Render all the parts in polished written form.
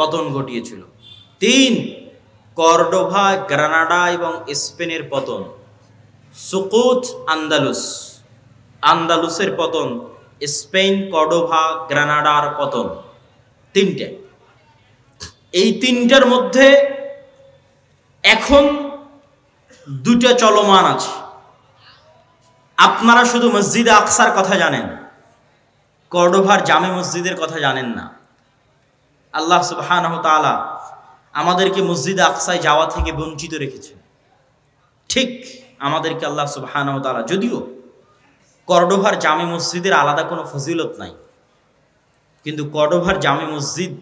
পতন ঘটিয়েছিল। 3 Cordova, Granada এবং স্পেনের পতন। সুকুত আন্দালুস, আন্দালুসের পতন, স্পেন, কর্ডোভা, গ্রানাডার পতন। 3টে। এই 3টার মধ্যে এখন 2টা চলমান আছে। আপনারা শুধু মসজিদে আকসার কথা জানেন, কর্ডোভার জামে মসজিদের কথা জানেন না। আল্লাহ সুবহানাহু ওয়া তাআলা আমাদেরকে মসজিদে আকসায় যাওয়া থেকে বঞ্চিত রেখেছেন। ঠিক আমাদেরকে আল্লাহ সুবহানাহু ওয়া তাআলা, যদিও কর্ডোভার জামে মসজিদের আলাদা কোনো ফজিলত নাই, কিন্তু কর্ডোভার জামে মসজিদ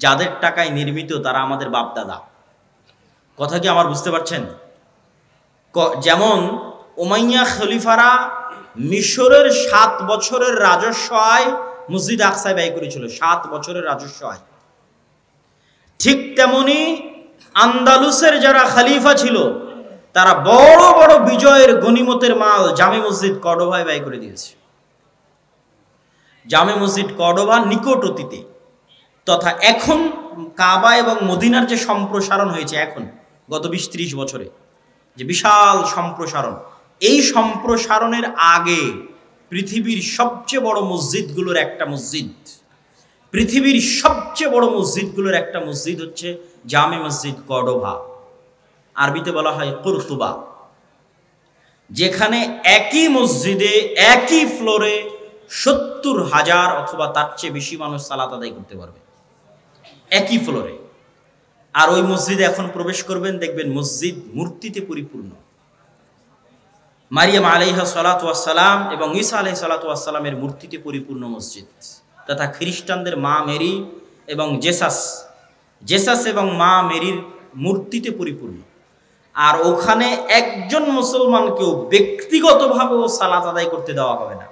যাদের টাকায় নির্মিত তারা আমাদের বাপদাদা। কথা কি আমার বুঝতে পারছেন? যেমন উমাইয়া খলিফারা মিশরের 7 বছরের রাজস্ব আয় মসজিদ আকসায় ব্যয় করেছিল, 7 বছরের রাজস্ব আয়। ঠিক তেমনি আন্দালুসের যারা খলিফা ছিল তারা বড় বড় বিজয়ের গনিমতের মাল জামে মসজিদ কর্ডোভায় ব্যয় করে দিয়েছে। জামে মসজিদ কর্ডোভা নিকট অতীতে তথা এখন কাবা এবং মদিনার যে সম্প্রসারণ হয়েছে এখন গত 20-30 বছরে, যে বিশাল সম্প্রসারণ, এই সম্প্রসারণের আগে পৃথিবীর সবচেয়ে বড় মসজিদগুলোর একটা মসজিদ, পৃথিবীর সবচেয়ে বড় মসজিদগুলোর একটা মসজিদ হচ্ছে জামে মসজিদ কর্ডোভা, আরবিতে বলা হয় কুরতুবা, যেখানে একই মসজিদে একই ফ্লোরে 70,000 অথবা তার চেয়ে বেশি মানুষ সালাত আদায় করতে পারবে একই ফ্লোরে। আর ওই মসজিদে এখন প্রবেশ করবেন, দেখবেন মসজিদ মূর্তিতে পরিপূর্ণ। মারিয়াম আলাইহা সালাতু ওয়াস সালাম এবং ঈসা আলাইহিস সালাতু ওয়াস সালামের মূর্তিতে পরিপূর্ণ মসজিদ, তথা খ্রিস্টানদের মা মেরি এবং জেসাস এবং মা মেরির মূর্তিতে পরিপূর্ণ। আর ওখানে একজন মুসলমানকেও ব্যক্তিগতভাবেও সালাত আদায় করতে দেওয়া হবে না।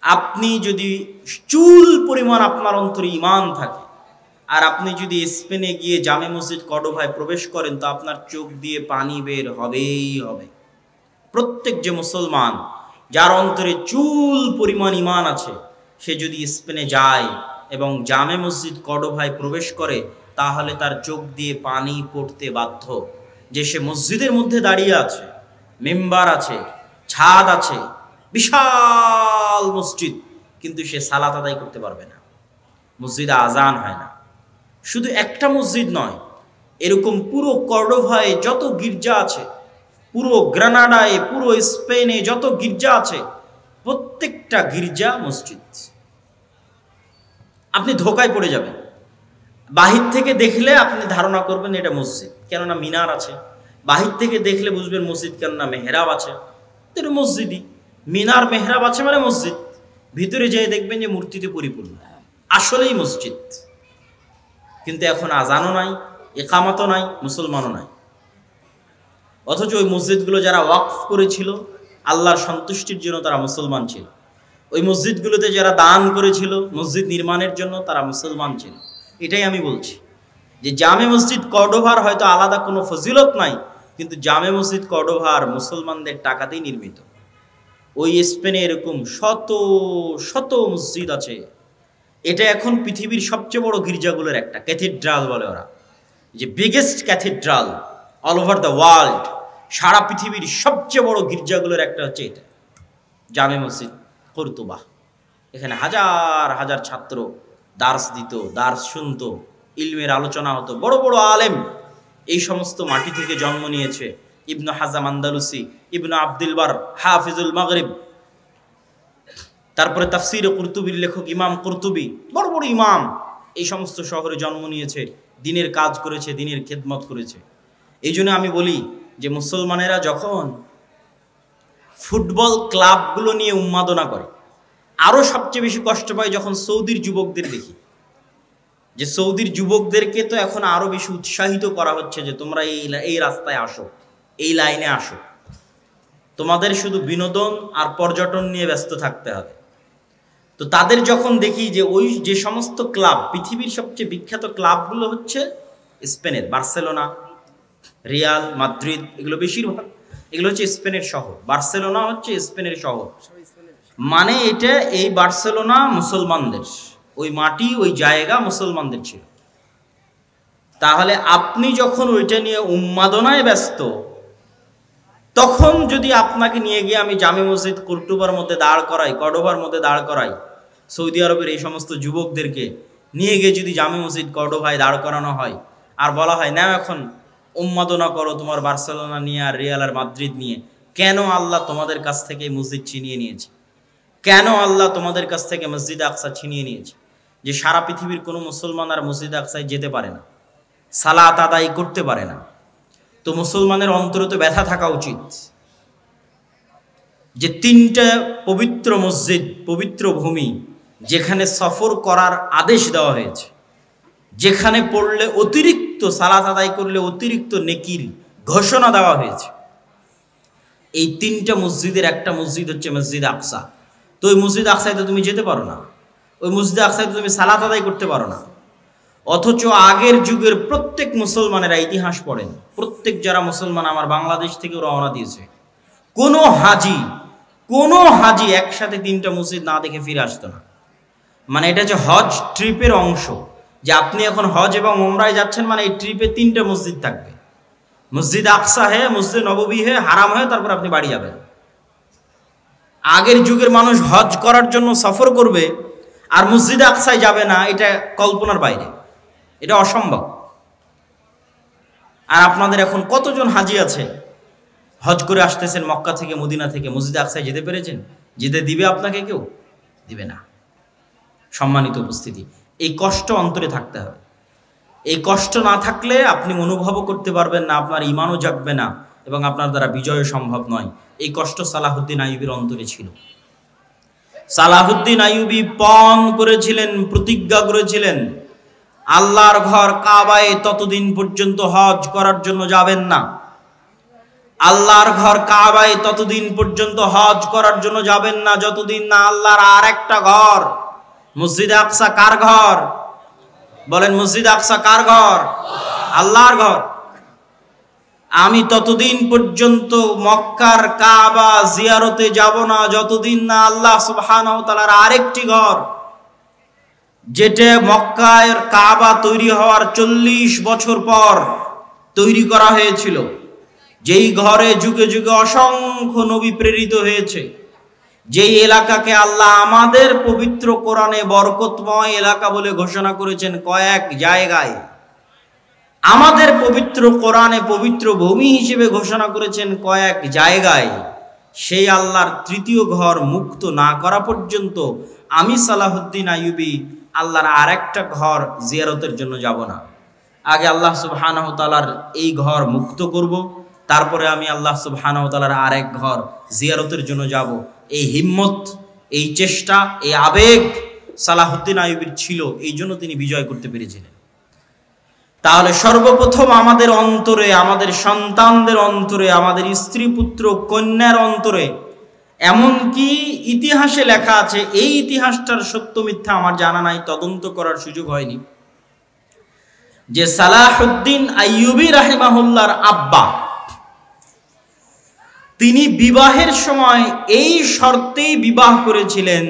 আপনি যদি চুল পরিমাণ আপনার অন্তরে ঈমান থাকে আর আপনি যদি স্পেনে গিয়ে জামে মসজিদ কর্ডোভায় প্রবেশ করেন, তো আপনার চোখ দিয়ে পানি বের হবেই হবে। প্রত্যেক যে মুসলমান যার অন্তরে চুল পরিমাণ ঈমান আছে, সে যদি স্পেনে যায় এবং জামে মসজিদ কর্ডোভায় প্রবেশ করে, তাহলে তার চোখ দিয়ে পানি পড়তে বাধ্য। যে সে মসজিদের মধ্যে দাঁড়িয়ে আছে, মেম্বার আছে, ছাদ আছে, বিশাল মসজিদ, কিন্তু সে সালাত আদায় করতে পারবে না, মসজিদে আজান হয় না। শুধু একটা মসজিদ নয়, এরকম পুরো কর্ডোভায় যত গির্জা আছে, পুরো গ্রানাডায়, পুরো স্পেনে যত গির্জা আছে, প্রত্যেকটা গির্জা মসজিদ। আপনি ধোকায় পড়ে যাবেন। বাহির থেকে দেখলে আপনি ধারণা করবেন এটা মসজিদ, কেননা মিনার আছে। বাহির থেকে দেখলে বুঝবেন মসজিদ, কেননা মেহরাব আছে। এটা মসজিদই, মিনার মেহরাব আছে মানে মসজিদ। ভিতরে যেয়ে দেখবেন যে মূর্তিতে পরিপূর্ণ, আসলেই মসজিদ। কিন্তু এখন আজানও নাই, একামতও নাই, মুসলমানও নাই। অথচ ওই মসজিদগুলো যারা ওয়াকফ করেছিল আল্লাহর সন্তুষ্টির জন্য, তারা মুসলমান ছিল। ওই মসজিদগুলোতে যারা দান করেছিল মসজিদ নির্মাণের জন্য, তারা মুসলমান ছিল। এটাই আমি বলছি যে জামে মসজিদ কর্ডোভার হয়তো আলাদা কোনো ফজিলত নাই, কিন্তু জামে মসজিদ কর্ডোভার মুসলমানদের টাকাতেই নির্মিত। ওই স্পেনে এরকম শত শত মসজিদ আছে। এটা এখন পৃথিবীর সবচেয়ে বড় গির্জাগুলোর একটা, ক্যাথিড্রাল বলে ওরা, যে biggest cathedral all over the world. সারা পৃথিবীর সবচেয়ে বড় গির্জাগুলোর একটা হচ্ছে এটা, জামে মসজিদ কর্তুবা। এখানে হাজার হাজার ছাত্র দার্স দিত, দার্স শুনতো, ইলমের আলোচনা হতো। বড় বড় আলেম এই সমস্ত মাটি থেকে জন্ম নিয়েছে। ইবনু হাজাম আন্দালুসি, ইবনু আব্দুল বার, হাফিজুল মাগরিব, তারপরে তাফসিরে কুরতুবির লেখক ইমাম কুরতুবি, বড় বড় ইমাম এই সমস্ত শহরে জন্ম নিয়েছে, দিনের কাজ করেছে, দিনের খেদমত করেছে। এই জন্য আমি বলি যে মুসলমানেরা যখন ফুটবল ক্লাবগুলো নিয়ে উন্মাদনা করে, আরও সবচেয়ে বেশি কষ্ট পায় যখন সৌদির যুবকদের দেখি। যে সৌদির যুবকদেরকে তো এখন আরও বেশি উৎসাহিত করা হচ্ছে যে তোমরা এই রাস্তায় আসো, এই লাইনে আসো, তোমাদের শুধু বিনোদন আর পর্যটন নিয়ে ব্যস্ত থাকতে হবে। তো তাদের যখন দেখি যে ওই যে সমস্ত ক্লাব, পৃথিবীর সবচেয়ে বিখ্যাত ক্লাবগুলো হচ্ছে স্পেনের, বার্সেলোনা, রিয়াল মাদ্রিদ, এগুলো বেশিরভাগ এগুলো হচ্ছে স্পেনের শহর। বার্সেলোনা হচ্ছে স্পেনের শহর, মানে এটা এই বার্সেলোনা মুসলমানদের, ওই মাটি ওই জায়গা মুসলমানদের ছিল। তাহলে আপনি যখন ওইটা নিয়ে উন্মাদনায় ব্যস্ত, তখন যদি আপনাকে নিয়ে গিয়ে আমি জামে মসজিদ কর্ডোবার মধ্যে দাঁড় করাই, সৌদি আরবের এই সমস্ত যুবকদেরকে নিয়ে গিয়ে যদি জামে মসজিদ কর্ডোভায় দাঁড় করানো হয় আর বলা হয় না এখন উন্মাদনা করো তোমার বার্সেলোনা নিয়ে আর রিয়াল আর মাদ্রিদ নিয়ে, কেন আল্লাহ তোমাদের কাছ থেকে মসজিদ ছিনিয়ে নিয়েছে? কেন আল্লাহ তোমাদের কাছ থেকে মসজিদ আকসা ছিনিয়ে নিয়েছে? যে সারা পৃথিবীর কোনো মুসলমান আর মসজিদ আকসায় যেতে পারে না, সালাত আদায় করতে পারে না। তো মুসলমানের অন্তরে তো ব্যথা থাকা উচিত যে তিনটা পবিত্র মসজিদ, পবিত্র ভূমি, যেখানে সফর করার আদেশ দেওয়া হয়েছে, যেখানে পড়লে অতিরিক্ত সালাত আদায় করলে অতিরিক্ত নেকির ঘোষণা দেওয়া হয়েছে, এই তিনটা মসজিদের একটা মসজিদ হচ্ছে মসজিদ আকসা। তো ওই মসজিদ আকসায় তো তুমি যেতে পারো না, ওই মসজিদ আকসায় তো তুমি সালাত আদায় করতে পারো না। অথচ আগের যুগের প্রত্যেক মুসলমানেরা ইতিহাস পড়েন, প্রত্যেক যারা মুসলমান আমার বাংলাদেশ থেকে রওনা দিয়েছে, কোনো হাজি একসাথে তিনটা মসজিদ না দেখে ফিরে আসতো না। মানে এটা হচ্ছে হজ ট্রিপের অংশ, যে আপনি এখন হজ এবং উমরায় যাচ্ছেন, মানে এই ট্রিপে তিনটা মসজিদ থাকবে, মসজিদ আকসা হে, মসজিদ নববী হে, হারাম হয়ে তারপর আপনি বাড়ি যাবেন। আগের যুগের মানুষ হজ করার জন্য সফর করবে আর মসজিদ আকসায় যাবে না, এটা কল্পনার বাইরে, এটা অসম্ভব। আর আপনাদের এখন কতজন হাজি আছে হজ করে আসতেছেন মক্কা থেকে, মদিনা থেকে, মসজিদ আকসায় যেতে পেরেছেন? যেতে দিবে আপনাকে? কেউ দিবে না। সম্মানিত উপস্থিতি, এই কষ্ট অন্তরে থাকতে হবে। এই কষ্ট না থাকলে আপনি অনুভবও করতে পারবেন না, আপনার ঈমানও জাগবে না এবং আপনার দ্বারা বিজয় সম্ভব নয়। এই কষ্ট সালাহুদ্দিন আইয়ুবীর অন্তরে ছিল। সালাহুদ্দিন আইয়ুবী পণ করেছিলেন, প্রতিজ্ঞা করেছিলেন, আল্লাহর ঘর কাবায় ততদিন পর্যন্ত হজ করার জন্য যাবেন না। আল্লাহর ঘর কাবায় ততদিন পর্যন্ত হজ করার জন্য যাবেন না যতদিন না আল্লাহর আর একটা ঘর মসজিদ আকসা। কার ঘর বলেন? মসজিদ আকসা কার ঘর? আল্লাহর ঘর। আমি ততদিন পর্যন্ত মক্কার কাবা জিয়ারতে যাব না যতদিন না আল্লাহ সুবহানাহু ওয়া তাআলার আরেকটি ঘর, যেটা মক্কার কাবা তৈরি হওয়ার 40 বছর পর তৈরি করা হয়েছিল, যেই ঘরে যুগে যুগে অসংখ্য নবী প্রেরিত হয়েছে, যেই এলাকাকে আল্লাহ আমাদের পবিত্র কোরআনে বরকতময় এলাকা বলে ঘোষণা করেছেন কয়েক জায়গায়, আমাদের পবিত্র কোরআনে পবিত্র ভূমি হিসেবে ঘোষণা করেছেন কয়েক জায়গায়, সেই আল্লাহর তৃতীয় ঘর মুক্ত না করা পর্যন্ত আমি সালাহুদ্দিন আইয়ুবী আল্লাহর আরেকটা ঘর জিয়ারতের জন্য যাব না। আগে আল্লাহ সুবহানাহু ওয়া তাআলার এই ঘর মুক্ত করব, তারপরে আমি আল্লাহ সুবহানাহু ওয়া তাআলার আরেক ঘর জিয়ারতের জন্য যাব। এই হিম্মত, এই চেষ্টা, এই আবেগ সালাহুদ্দিন আইয়ুবীর ছিল, এই জন্য তিনি বিজয় করতে পেরেছিলেন। তাহলে সর্বপ্রথম আমাদের অন্তরে, আমাদের সন্তানদের অন্তরে, আমাদের স্ত্রী পুত্র কন্যার অন্তরে, এমনকি ইতিহাসে লেখা আছে, এই ইতিহাসটার সত্য মিথ্যা আমার জানা নাই, তদন্ত করার সুযোগ হয়নি, যে সালাহুদ্দিন আইয়ুবী রাহিমাহুল্লাহর আব্বা তিনি বিবাহের সময় এই শর্তেই বিবাহ করেছিলেন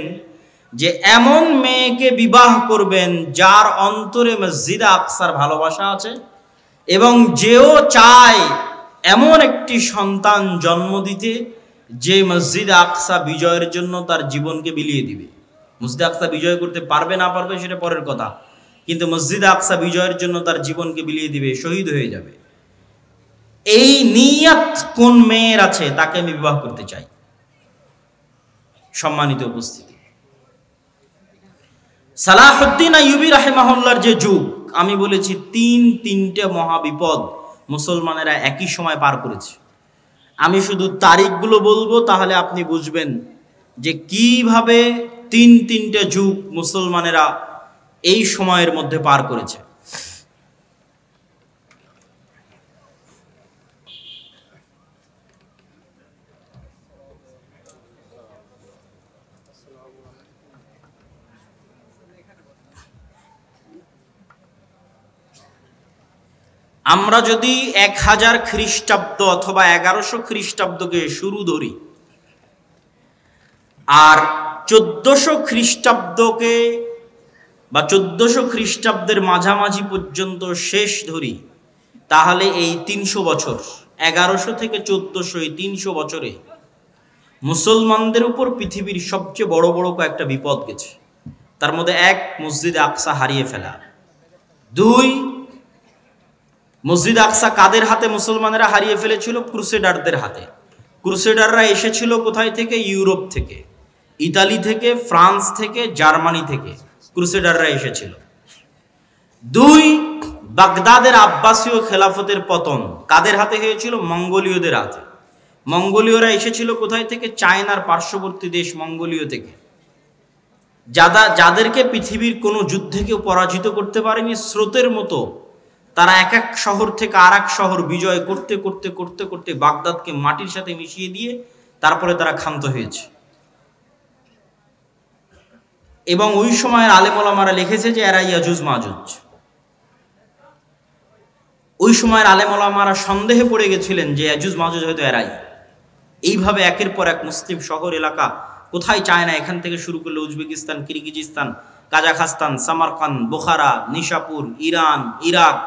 যে এমন মেয়েকে বিবাহ করবেন যার অন্তরে মসজিদ আকসার ভালোবাসা আছে এবং যেও চায় এমন একটি সন্তান জন্ম দিতে যে মসজিদ আকসা বিজয়ের জন্য তার জীবনকে বিলিয়ে দিবে। মসজিদ আকসা বিজয় করতে পারবে না পারবে সেটা পরের কথা, কিন্তু মসজিদ আকসা বিজয়ের জন্য তার জীবনকে বিলিয়ে দিবে, শহীদ হয়ে যাবে। এই নিয়ত কোন মেয়ের আছে তাকে আমি বিবাহ করতে চাই। সম্মানিত উপস্থিতি, সালাহুদ্দিন আইয়ুবী রাহিমাহুল্লাহর যে যুগ, আমি বলেছি তিনটে মহাবিপদ মুসলমানেরা একই সময় পার করেছে। আমি শুধু তারিখগুলো বলবো, তাহলে আপনি বুঝবেন যে কিভাবে তিনটে যুগ মুসলমানেরা এই সময়ের মধ্যে পার করেছে। আমরা যদি 1000 খ্রিস্টাব্দ অথবা 1100 খ্রিস্টাব্দকে শুরু ধরি আর 1400 খ্রিস্টাব্দকে বা 1400 খ্রিস্টাব্দের মাঝামাঝি পর্যন্ত শেষ ধরি, তাহলে এই 300 বছর, 1100 থেকে 1400, এই 300 বছরে মুসলমানদের উপর পৃথিবীর সবচেয়ে বড় বড় কয়েকটা বিপদ গেছে। তার মধ্যে এক, মসজিদ আকসা হারিয়ে ফেলা। দুই, মসজিদ আকসা কাদের হাতে মুসলমানেরা হারিয়ে ফেলেছিল? ক্রুসেডারদের হাতে। ক্রুসেডাররা এসেছিল কোথায় থেকে? ইউরোপ থেকে, ইতালি থেকে, ফ্রান্স থেকে, জার্মানি থেকে ক্রুসেডাররা এসেছিল। দুই, বাগদাদের আব্বাসীয় খেলাফতের পতন কাদের হাতে হয়েছিল? মঙ্গোলীয়দের হাতে। মঙ্গোলীয়রা এসেছিল কোথায় থেকে? চায়নার পার্শ্ববর্তী দেশ মঙ্গোলীয় থেকে, যাদেরকে পৃথিবীর কোনো যুদ্ধে কেউ পরাজিত করতে পারেনি। স্রোতের মতো তারা এক এক শহর থেকে আর এক শহর বিজয় করতে করতে করতে করতে বাগদাদকে মাটির সাথে মিশিয়ে দিয়ে তারপরে তারা ক্ষান্ত হয়েছে। এবং ওই সময়ের আলেম ওলামারা লিখেছে যে এরা ইয়াজুজ মাজুজ। ওই সময়ের আলেম ওলামারা সন্দেহে পড়ে গেছিলেন যে ইয়াজুজ মাজুজ হয়তো এরাই। এইভাবে একের পর এক মুসলিম শহর এলাকা, কোথায় চায়না, এখান থেকে শুরু করলে Uzbekistan, Kyrgyzstan, Kazakhstan, Samarkand, বোখারা, Nishapur, Iran, Iraq,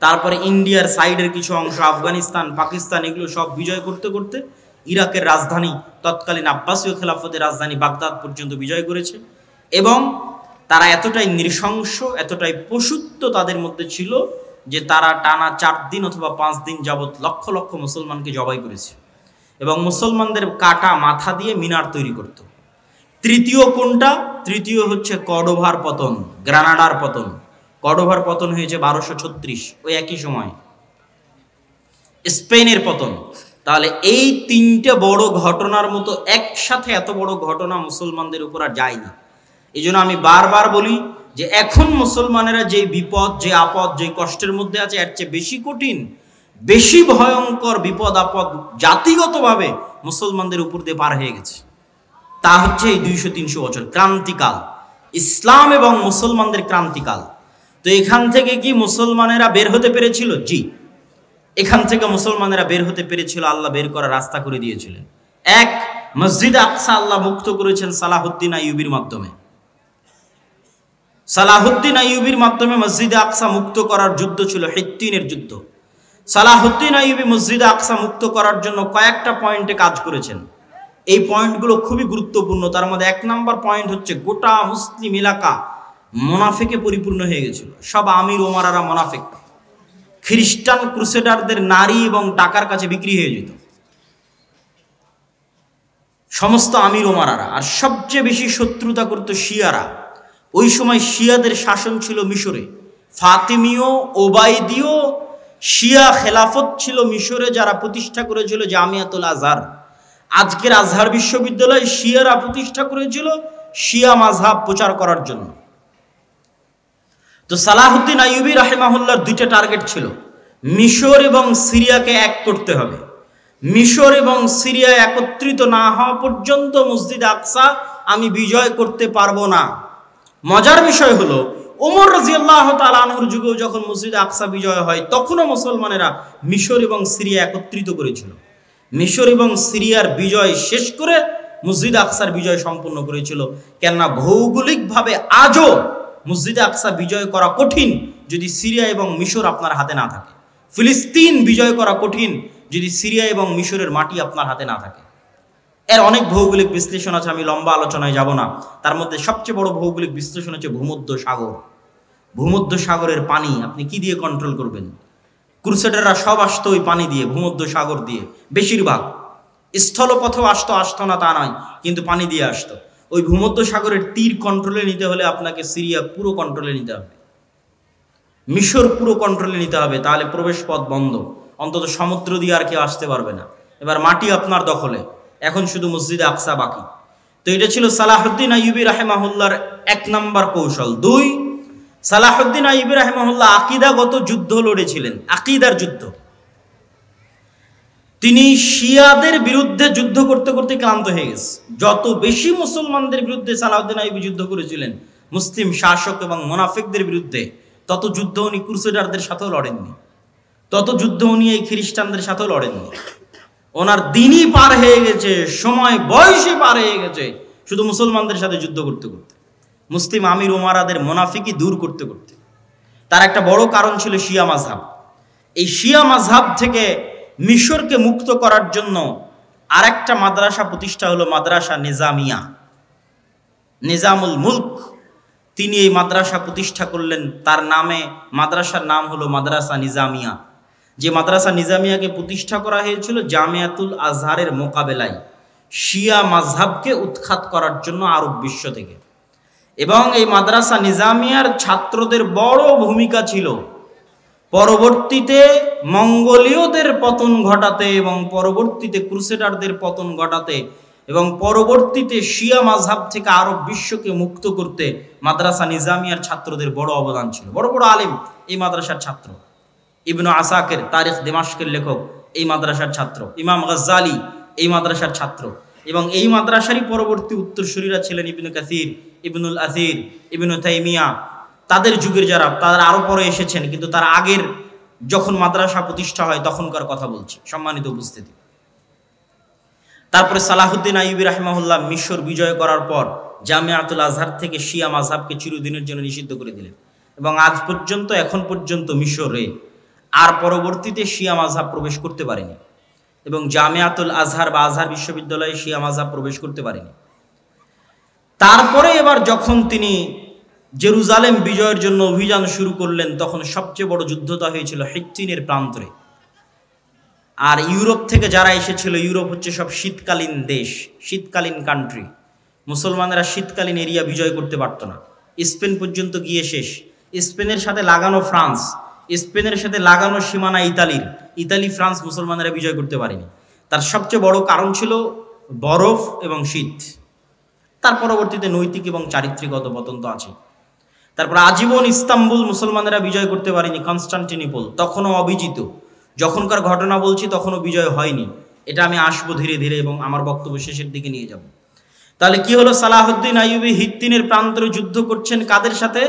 তারপরে ইন্ডিয়ার সাইডের কিছু অংশ, আফগানিস্তান, পাকিস্তান, এগুলো সব বিজয় করতে করতে ইরাকের রাজধানী, তৎকালীন আব্বাসীয় খেলাফতের রাজধানী বাগদাদ পর্যন্ত বিজয় করেছে। এবং তারা এতটাই নৃশংস, এতটাই পশুত্ব তাদের মধ্যে ছিল যে তারা টানা 4 দিন অথবা 5 দিন যাবৎ লক্ষ লক্ষ মুসলমানকে জবাই করেছে এবং মুসলমানদের কাটা মাথা দিয়ে মিনার তৈরি করত। তৃতীয় কোনটা? তৃতীয় হচ্ছে কর্ডোভার পতন, গ্রানাডার পতন। কর্ডোভার পতন হয়েছে 1236, ওই একই সময় স্পেনের পতন। তাহলে এই 3টে বড় ঘটনার মতো একসাথে এত বড় ঘটনা মুসলমানদের উপর আর যায়নি। এই জন্য আমি বারবার বলি যে এখন মুসলমানেরা যে বিপদ, যে আপদ, যে কষ্টের মধ্যে আছে, এর চেয়ে বেশি কঠিন, বেশি ভয়ঙ্কর বিপদ আপদ জাতিগতভাবে মুসলমানদের উপর দিয়ে পার হয়ে গেছে। তা হচ্ছে এই 200-300 বছর ক্রান্তিকাল, ইসলাম এবং মুসলমানদের ক্রান্তিকাল। তো এখান থেকে কি মুসলমানেরা বের হতে পেরেছিল? জি, এখান থেকে মুসলমানেরা বের হতে পেরেছিল। আল্লাহ বের করার রাস্তা করে দিয়েছিলেন। এক, মসজিদ আকসা আল্লাহ মুক্ত করেছেন সালাহুদ্দিন আইয়ুবীর মাধ্যমে। সালাহুদ্দিন আইয়ুবীর মাধ্যমে মসজিদ আকসা মুক্ত করার যুদ্ধ ছিল হিত্তিনের যুদ্ধ। সালাহুদ্দিন আইয়ুবী মসজিদ আকসা মুক্ত করার জন্য কয়েকটা পয়েন্টে কাজ করেছেন। এই পয়েন্টগুলো খুবই গুরুত্বপূর্ণ। তার মধ্যে 1 নম্বর পয়েন্ট হচ্ছে গোটা মুসলিম এলাকা মুনাফিকে পরিপূর্ণ হয়ে গেছিল। সব আমির ওমারারা মুনাফিক। খ্রিস্টান ক্রুসেডারদের নারী এবং টাকার কাছে বিক্রি হয়ে যেত সমস্ত আমির ওমারারা। আর সবচেয়ে বেশি শত্রুতা করত শিয়ারা। ওই সময় শিয়াদের শাসন ছিল মিশরে। ফাতিমীয়, ওবায়দীয় শিয়া খেলাফত ছিল মিশরে, যারা প্রতিষ্ঠা করেছিল জামিয়াতুল আজহার। আজকের আজহার বিশ্ববিদ্যালয় শিয়ারা প্রতিষ্ঠা করেছিল শিয়া মাযহাব প্রচার করার জন্য। তো সালাহুদ্দিন আইয়ুবী রাহিমাহুল্লাহর 2টা টার্গেট ছিল। মিশর এবং সিরিয়াকে এক করতে হবে। মিশর এবং সিরিয়া একত্রিত না হওয়া পর্যন্ত মসজিদ আকসা আমি বিজয় করতে পারবো না। মজার বিষয় হলো ওমর রাদিয়াল্লাহু তাআলা আনহুর যুগেও যখন মসজিদ আকসা বিজয় হয়, তখনও মুসলমানেরা মিশর এবং সিরিয়া একত্রিত করেছিল। মিশর এবং সিরিয়ার বিজয় শেষ করে মসজিদ আকসার বিজয় সম্পন্ন করেছিল। কেননা ভৌগোলিকভাবে আজও মসজিদ আকসা বিজয় করা কঠিন যদি সিরিয়া এবং মিশর আপনার হাতে না থাকে। ফিলিস্তিন বিজয় করা কঠিন যদি সিরিয়া এবং মিশরের মাটি আপনার হাতে না থাকে। এর অনেক ভৌগোলিক বিশ্লেষণ আছে, আমি লম্বা আলোচনায় যাব না। তার মধ্যে সবচেয়ে বড় ভৌগোলিক বিশ্লেষণ হচ্ছে ভূমধ্য সাগর। ভূমধ্য সাগরের পানি আপনি কি দিয়ে কন্ট্রোল করবেন? ক্রুসেডাররা সব আসতো ওই পানি দিয়ে, ভূমধ্য সাগর দিয়ে। বেশিরভাগ স্থলপথেও আসতো না তা নয়, কিন্তু পানি দিয়ে আসতো। ওই ভূমধ্য সাগরের তীর কন্ট্রোলে নিতে হলে আপনাকে সিরিয়া পুরো কন্ট্রোলে নিতে হবে, মিশর পুরো কন্ট্রোলে নিতে হবে, তাহলে প্রবেশ পথ বন্ধ। অন্তত সমুদ্র দিয়ে আর কেউ আসতে পারবে না। এবার মাটি আপনার দখলে, এখন শুধু মসজিদে আকসা বাকি। তো এটা ছিল সালাহুদ্দিন আইয়ুবী রাহিমাহুল্লাহর 1 নম্বর কৌশল। 2, সালাহুদ্দিন আইয়ুবী রাহিমাহুল্লাহ আকীদাগত যুদ্ধ লড়েছিলেন, আকীদার যুদ্ধ। তিনি শিয়াদের বিরুদ্ধে যুদ্ধ করতে করতে ক্লান্ত হয়ে গেছে। যত বেশি মুসলমানদের বিরুদ্ধে সালাহুদ্দিন আইয়ুবী যুদ্ধ করেছিলেন, মুসলিম শাসক এবং মুনাফিকদের বিরুদ্ধে, তত যুদ্ধ উনি ক্রুসেডারদের সাথেও লড়েননি, তত যুদ্ধ উনি এই খ্রিস্টানদের সাথেও লড়েননি। ওনার দিনই পার হয়ে গেছে, সময় বয়সে পার হয়ে গেছে শুধু মুসলমানদের সাথে যুদ্ধ করতে করতে। মুসলিম আমির ওমারাদের মুনাফিকি দূর করতে করতে। তার একটা বড় কারণ ছিল শিয়া মাযহাব। এই শিয়া মাযহাব থেকে মিশরকে মুক্ত করার জন্য আরেকটা মাদ্রাসা প্রতিষ্ঠা হলো মাদ্রাসা নিজামিয়া। নিজামুল মুলক তিনি এই মাদ্রাসা প্রতিষ্ঠা করলেন, তার নামে মাদ্রাসার নাম হলো মাদ্রাসা নিজামিয়া। যে মাদ্রাসা নিজামিয়াকে প্রতিষ্ঠা করা হয়েছিল জামিয়াতুল আজহারের মোকাবেলায় শিয়া মাযহাবকে উৎখাত করার জন্য আরব বিশ্ব থেকে। এবং এই মাদ্রাসা নিজামিয়ার ছাত্রদের বড় ভূমিকা ছিল পরবর্তীতে মঙ্গোলীয়দের পতন ঘটাতে এবং পরবর্তীতে ক্রুসেডারদের পতন ঘটাতে এবং পরবর্তীতে শিয়া মাযহাব থেকে আরব বিশ্বকে মুক্ত করতে মাদ্রাসা নিজামিয়ার ছাত্রদের বড় অবদান ছিল। বড় বড় আলেম এই মাদ্রাসার ছাত্র। ইবনু আসাকের তারিখ দিমাশকের লেখক এই মাদ্রাসার ছাত্র, ইমাম গাজ্জালি এই মাদ্রাসার ছাত্র, এবং এই মাদ্রাসারই পরবর্তী উত্তরসূরিরা ছিলেন ইবনু কাসির, ইবনুল আসির, ইবনু তাইমিয়া। তাদের যুগের যারা, তারা আরও পরে এসেছেন, কিন্তু তার আগের যখন মাদ্রাসা প্রতিষ্ঠা হয় তখনকার কথা বলছি, সম্মানিত উপস্থিতি। তারপরে সালাহুদ্দিন আইয়ুবী রাহিমাহুল্লাহ মিশর বিজয় করার পর জামিয়াতুল আজহার থেকে শিয়া মাযহাবকে চিরদিনের জন্য নিষিদ্ধ করে দিলেন, এবং আজ পর্যন্ত, এখন পর্যন্ত মিশরে আর পরবর্তীতে শিয়া মাযহাব প্রবেশ করতে পারেনি, এবং জামিয়াতুল আজহার বা আজহার বিশ্ববিদ্যালয়ে শিয়া মাযহাব প্রবেশ করতে পারেনি। তারপরে এবার যখন তিনি জেরুজালেম বিজয়ের জন্য অভিযান শুরু করলেন, তখন সবচেয়ে বড় যুদ্ধটা হয়েছিল হিত্তিনের প্রান্তরে। আর ইউরোপ থেকে যারা এসেছিল, ইউরোপ হচ্ছে সব শীতকালীন দেশ, শীতকালীন কান্ট্রি। মুসলমানেরা শীতকালীন এরিয়া বিজয় করতে পারত না, স্পেন পর্যন্ত গিয়ে শেষ। স্পেনের সাথে লাগানো ফ্রান্স, স্পেনের সাথে লাগানো সীমানা ইতালির, ইতালি ফ্রান্স মুসলমানেরা বিজয় করতে পারেনি। তার সবচেয়ে বড় কারণ ছিল বরফ এবং শীত। তার পরবর্তীতে নৈতিক এবং চারিত্রিকগত পতন তো আছে। তারপর আজীবন ইস্তাম্বুল মুসলমানেরা বিজয় করতে পারেনি, কনস্টান্টিনোপল তখনও অবিজিত। যখনকার ঘটনা বলছি তখনও বিজয় হয়নি, এটা আমি আসবো ধীরে ধীরে এবং আমার বক্তব্য শেষের দিকে নিয়ে যাব। তাহলে কি হলো, সালাহুদ্দিন আইয়ুবী হিত্তিনের প্রান্তরে যুদ্ধ করছেন কাদের সাথে?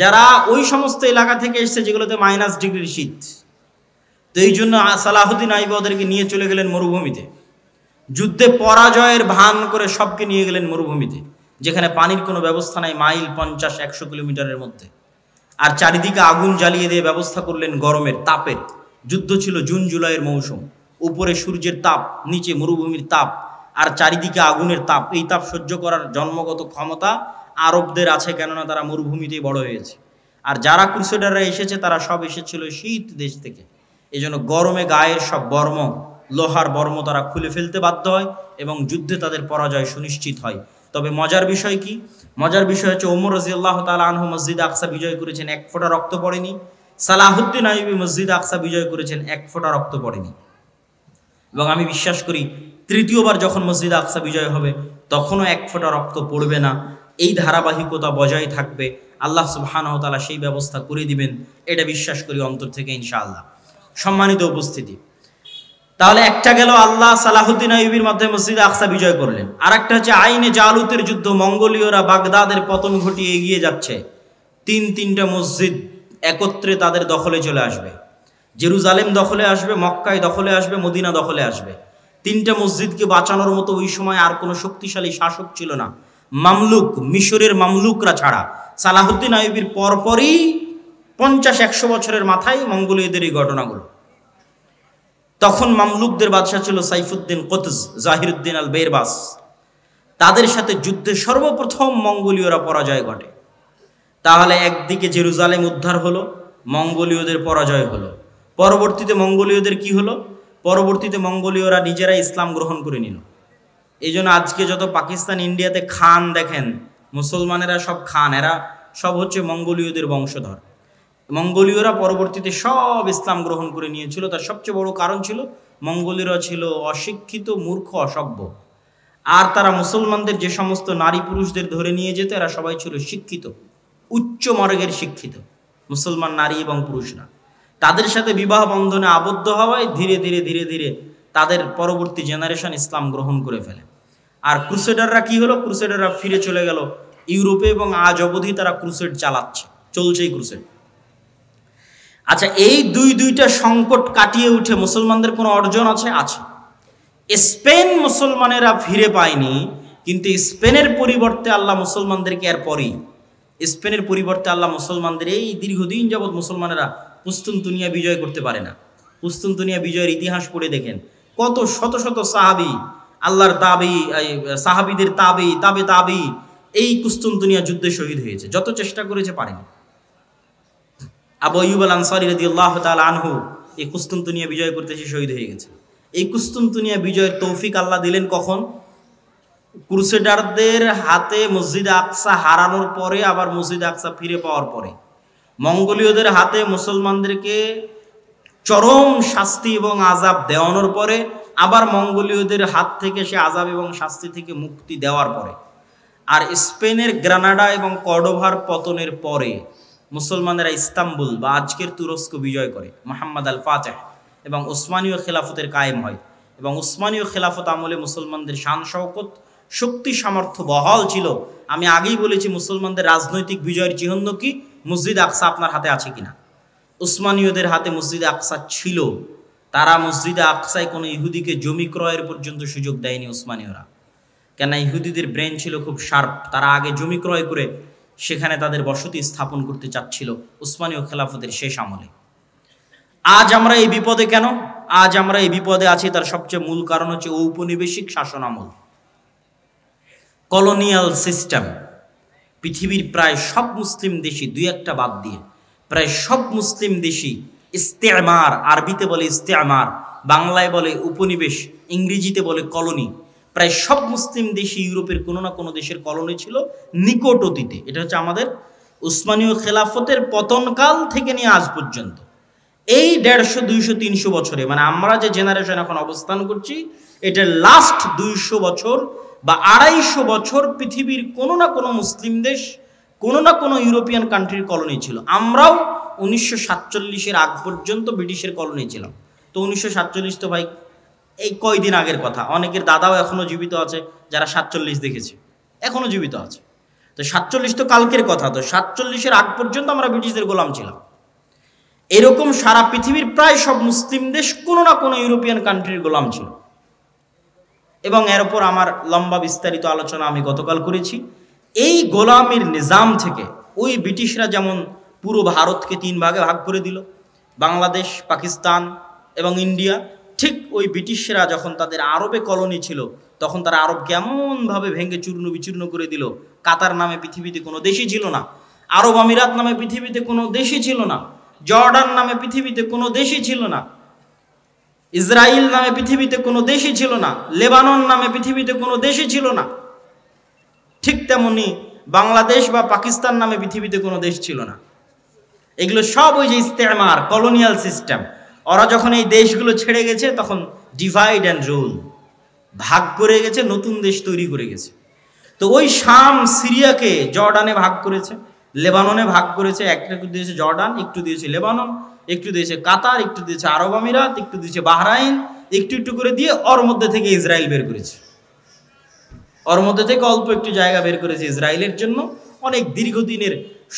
যারা ওই সমস্ত এলাকা থেকে এসছে যেগুলোতে -ডিগ্রির শীত। তো এই জন্য সালাহুদ্দিন আইয়ুবী ওদেরকে নিয়ে চলে গেলেন মরুভূমিতে। যুদ্ধে পরাজয়ের ভান করে সবকে নিয়ে গেলেন মরুভূমিতে, যেখানে পানির কোনো ব্যবস্থা নাই, মাইল 50-100 কিলোমিটারের মধ্যে। আর চারিদিকে আগুন জ্বালিয়ে দিয়ে ব্যবস্থা করলেন গরমের, তাপের। যুদ্ধ ছিল জুন জুলাইয়ের মৌসুম, উপরে সূর্যের তাপ, নিচে মরুভূমির তাপ, আর চারিদিকে আগুনের তাপ। এই তাপ সহ্য করার জন্মগত ক্ষমতা আরবদের আছে, কেননা তারা মরুভূমিতেই বড় হয়েছে। আর যারা ক্রুসেডাররা এসেছে তারা সব এসেছিল শীত দেশ থেকে। এই জন্য গরমে গায়ের সব বর্ম, লোহার বর্ম তারা খুলে ফেলতে বাধ্য হয় এবং যুদ্ধে তাদের পরাজয় সুনিশ্চিত হয়। তবে মজার বিষয় কি? মজার বিষয় হচ্ছে ওমর রাদিয়াল্লাহু তাআলা আনহু মসজিদ আকসা বিজয় করেছেন, এক ফোঁটা রক্ত পড়েনি। সালাহুদ্দিন আইয়ুবী মসজিদ আকসা বিজয় করেছেন, এক ফোঁটা রক্ত পড়েনি। এবং আমি বিশ্বাস করি তৃতীয়বার যখন মসজিদ আকসা বিজয় হবে তখনও এক ফোঁটা রক্ত পড়বে না। এই ধারাবাহিকতা বজায় থাকবে, আল্লাহ সুবহানাহু ওয়া তাআলা সেই ব্যবস্থা করে দিবেন, এটা বিশ্বাস করি অন্তর থেকে ইনশাআল্লাহ। সম্মানিত উপস্থিতি, তাহলে একটা গেল আল্লাহ সালাহুদ্দিন আইয়ুবীর মাধ্যমে মসজিদ আকসা বিজয় করলেন। আর একটা হচ্ছে আইনে জালুতের যুদ্ধ। মঙ্গোলীয়রা বাগদাদের পতন ঘটিয়ে এগিয়ে যাচ্ছে, তিনটা মসজিদ একত্রে তাদের দখলে চলে আসবে। জেরুজালেম দখলে আসবে, মক্কায় দখলে আসবে, মদিনা দখলে আসবে। তিনটা মসজিদকে বাঁচানোর মতো ওই সময় আর কোনো শক্তিশালী শাসক ছিল না, মামলুক, মিশরের মামলুকরা ছাড়া। সালাহুদ্দিন আইয়ুবীর পরপরই 50-100 বছরের মাথায় মঙ্গোলীয়দের এই ঘটনাগুলো। তখন মামলুকদের বাদশাহ ছিল সাইফুদ্দিন কুতজ, জাহিরুদ্দিন আল বেরবাস। তাদের সাথে যুদ্ধে সর্বপ্রথম মঙ্গোলীয়রা পরাজয় ঘটে। তাহলে একদিকে জেরুজালেম উদ্ধার হলো, মঙ্গোলীয়দের পরাজয় হলো। পরবর্তীতে মঙ্গোলীয়দের কি হলো? পরবর্তীতে মঙ্গোলীয়রা নিজেরা ইসলাম গ্রহণ করে নিল। এই জন্য আজকে যত পাকিস্তান, ইন্ডিয়াতে খান দেখেন, মুসলমানেরা সব খান, এরা সব হচ্ছে মঙ্গোলীয়দের বংশধর। মঙ্গোলীয়রা পরবর্তীতে সব ইসলাম গ্রহণ করে নিয়েছিল। তার সবচেয়ে বড় কারণ ছিল মঙ্গোলীয়রা ছিল অশিক্ষিত, মূর্খ, অসভ্য। আর তারা মুসলমানদের যে সমস্ত নারী পুরুষদের ধরে নিয়ে যেত, এরা সবাই ছিল শিক্ষিত, উচ্চ মার্গের শিক্ষিত মুসলমান নারী এবং পুরুষরা। তাদের সাথে বিবাহ বন্ধনে আবদ্ধ হওয়ায় ধীরে ধীরে ধীরে ধীরে তাদের পরবর্তী জেনারেশন ইসলাম গ্রহণ করে ফেলে। আর ক্রুসেডাররা কি হলো? ক্রুসেডাররা ফিরে চলে গেল ইউরোপে এবং আজ অবধি তারা ক্রুসেড চালাচ্ছে, চলছেই ক্রুসেড। আচ্ছা, এই দুইটা সংকট কাটিয়ে উঠে মুসলমানদের কোনো অর্জন আছে? আছে। স্পেন মুসলমানেরা ফিরে পায়নি, কিন্তু স্পেনের পরিবর্তে আল্লাহ মুসলমানদেরকে এর পরেই স্পেনের পরিবর্তে আল্লাহ মুসলমানদের এই দীর্ঘদিন যাবৎ মুসলমানেরা কুস্তুনতুনিয়া বিজয় করতে পারে না। কুস্তুনতুনিয়া বিজয়ের ইতিহাস পড়ে দেখেন, কত শত শত সাহাবি, আল্লাহর তাবি, সাহাবিদের তাবি তাবে তাবি এই কুস্তুনতুনিয়া যুদ্ধে শহীদ হয়েছে। যত চেষ্টা করেছে পারেনি। আবু আইয়ুব আল আনসারী রাদিয়াল্লাহু তাআলা আনহু এই কুস্তুনতুনিয়া বিজয় করতে এসে শহীদ হয়ে গেছে। এই কুস্তুনতুনিয়া বিজয়ের তৌফিক আল্লাহ দিলেন কখন? ক্রুসেডারদের হাতে মসজিদ আকসা হারানোর পরে, আবার মসজিদ আকসা ফিরে পাওয়ার পরে, মঙ্গোলীয়দের হাতে মুসলমানদেরকে চরম শাস্তি এবং আযাব দেওয়ানোর পরে, আবার মঙ্গোলীয়দের হাত থেকে সে আযাব এবং শাস্তি থেকে মুক্তি দেওয়ার পরে, আর স্পেনের গ্রানাডা এবং কর্ডোভার পতনের পরে মুসলমানেরা ইস্তাম্বুল বা আজকের তুরস্ক বিজয় করে, মুহাম্মদ আল ফাতেহ, এবং উসমানীয় খেলাফতের কায়েম হয়। এবং উসমানীয় খেলাফত আমলে মুসলমানদের শান শওকত, শক্তি সামর্থ্য বহাল ছিল। আমি আগেই বলেছি মুসলমানদের রাজনৈতিক বিজয়ের চিহ্ন কি? মসজিদ আকসা আপনার হাতে আছে কিনা? উসমানীয়দের হাতে মসজিদ আকসা ছিল। তারা মসজিদে আকসায় কোনো ইহুদিকে জমি ক্রয়ের পর্যন্ত সুযোগ দেয়নি উসমানীয়রা, কেন ইহুদিদের ব্রেন ছিল খুব শার্প। তারা আগে জমি ক্রয় করে সেখানে তাদের বসতি স্থাপন করতে চাচ্ছিল উসমানীয় খেলাফতের শেষ আমলে। আজ আমরা এই বিপদে কেন? আজ আমরা এই বিপদে আছি তার সবচেয়ে মূল কারণ হচ্ছে ঔপনিবেশিক শাসন আমল, কলোনিয়াল সিস্টেম। পৃথিবীর প্রায় সব মুসলিম দেশই, দুই একটা বাদ দিয়ে প্রায় সব মুসলিম দেশই ইস্তেমার, আরবিতে বলে ইস্তেমার, বাংলায় বলে উপনিবেশ, ইংরেজিতে বলে কলোনি। প্রায় সব মুসলিম দেশই ইউরোপের কোনো না কোনো দেশের কলোনি ছিল নিকট অতীতে। এটা হচ্ছে আমাদের উসমানীয় খেলাফতের পতনকাল থেকে নিয়ে আজ পর্যন্ত এই 150, 200, 300 বছরে, মানে আমরা যে জেনারেশন এখন অবস্থান করছি, এটার লাস্ট 200 বছর বা 250 বছর পৃথিবীর কোনো না কোনো মুসলিম দেশ, কোনো না কোনো ইউরোপিয়ান কান্ট্রির কলোনি ছিল। আমরাও 1947-এর আগ পর্যন্ত ব্রিটিশের কলোনি ছিলাম। তো 1947 তো ভাই এই কয়দিন আগের কথা। অনেকের দাদাও এখনো জীবিত আছে যারা 47 দেখেছে, এখনো জীবিত আছে। তো 47 তো কালকের কথা। তো 47-এর আগ পর্যন্ত আমরা ব্রিটিশদের গোলাম ছিলাম। এরকম সারা পৃথিবীর প্রায় সব মুসলিম দেশ কোনো না কোনো ইউরোপিয়ান কান্ট্রির গোলাম ছিল। এবং এর উপর আমার লম্বা বিস্তারিত আলোচনা আমি গতকাল করেছি। এই গোলামির নিজাম থেকে ওই ব্রিটিশরা যেমন পুরো ভারতকে 3 ভাগে ভাগ করে দিল, বাংলাদেশ, পাকিস্তান এবং ইন্ডিয়া, ঠিক ওই ব্রিটিশরা যখন তাদের আরবে কলোনি ছিল তখন তারা আরব কেমনভাবে ভেঙে চূর্ণ বিচূর্ণ করে দিল। কাতার নামে পৃথিবীতে কোনো দেশই ছিল না, আরব আমিরাত নামে পৃথিবীতে কোনো দেশই ছিল না, জর্ডান নামে পৃথিবীতে কোনো দেশই ছিল না, ইসরায়েল নামে পৃথিবীতে কোনো দেশই ছিল না, লেবানন নামে পৃথিবীতে কোনো দেশই ছিল না। ঠিক তেমনি বাংলাদেশ বা পাকিস্তান নামে পৃথিবীতে কোনো দেশ ছিল না। এগুলো সব ওই যে ইস্তেমার, কলোনিয়াল সিস্টেম। ওরা যখন এই দেশগুলো ছেড়ে গেছে তখন ডিভাইড অ্যান্ড রুল, ভাগ করে গেছে, নতুন দেশ তৈরি করে গেছে। তো ওই শাম, সিরিয়াকে জর্ডানে ভাগ করেছে, লেবাননে ভাগ করেছে, একটু দিয়েছে জর্ডান, একটু দিয়েছে লেবানন, একটু দিয়েছে কাতার, একটু দিয়েছে আরব আমিরাত, একটু দিয়েছে বাহরাইন, একটু একটু করে দিয়ে ওর মধ্যে থেকে ইসরায়েল বের করেছে। ওর মধ্যে থেকে অল্প একটু জায়গা বের করেছে ইসরায়েলের জন্য। অনেক দীর্ঘদিনের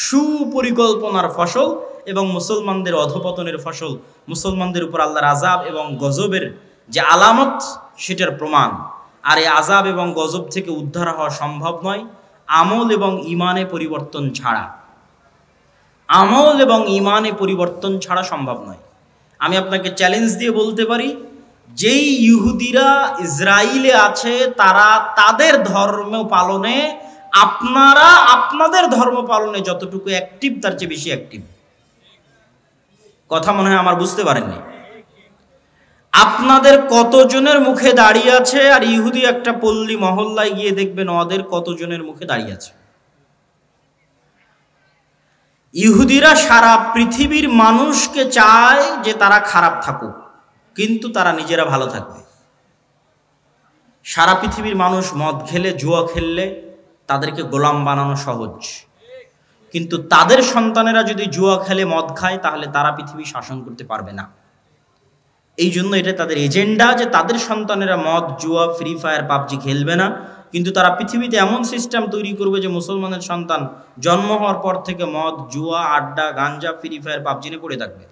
সুপরিকল্পনার ফসল এবং মুসলমানদের অধপতনের ফসল, মুসলমানদের উপর আল্লাহর আযাব এবং গজবের যে আলামত সেটার প্রমাণ। আর এই আযাব এবং গজব থেকে উদ্ধার হওয়া সম্ভব নয় আমল এবং ইমানে পরিবর্তন ছাড়া। আমল এবং ইমানে পরিবর্তন ছাড়া সম্ভব নয়। আমি আপনাকে চ্যালেঞ্জ দিয়ে বলতে পারি, যেই ইহুদিরা ইসরায়েলে আছে তারা তাদের ধর্ম পালনে, আপনারা আপনাদের ধর্ম পালনে যতটুকু অ্যাক্টিভ তার চেয়ে বেশি অ্যাক্টিভ। কথা মনে হয় আমার বুঝতে পারেননি। আপনাদের কতজনের মুখে দাঁড়িয়ে আছে, আর ইহুদি একটা পল্লী মহল্লায় গিয়ে দেখবেন ওদের কতজনের মুখে দাঁড়িয়ে আছে। ইহুদিরা সারা পৃথিবীর মানুষকে চায় যে তারা খারাপ থাকুক, কিন্তু তারা নিজেরা ভালো থাকবে। সারা পৃথিবীর মানুষ মদ খেলে, জুয়া খেললে তাদেরকে গোলাম বানানো সহজ, কিন্তু তাদের সন্তানেরা যদি জুয়া খেলে, মদ খায়, তাহলে তারা পৃথিবী শাসন করতে পারবে না। এই জন্য এটা তাদের এজেন্ডা যে তাদের সন্তানেরা মদ, জুয়া, ফ্রি ফায়ার, পাবজি খেলবে না, কিন্তু তারা পৃথিবীতে এমন সিস্টেম তৈরি করবে যে মুসলমানের সন্তান জন্ম হওয়ার পর থেকে মদ, জুয়া, আড্ডা, গাঞ্জা, ফ্রি ফায়ার, পাবজি নিয়ে পড়ে থাকবে।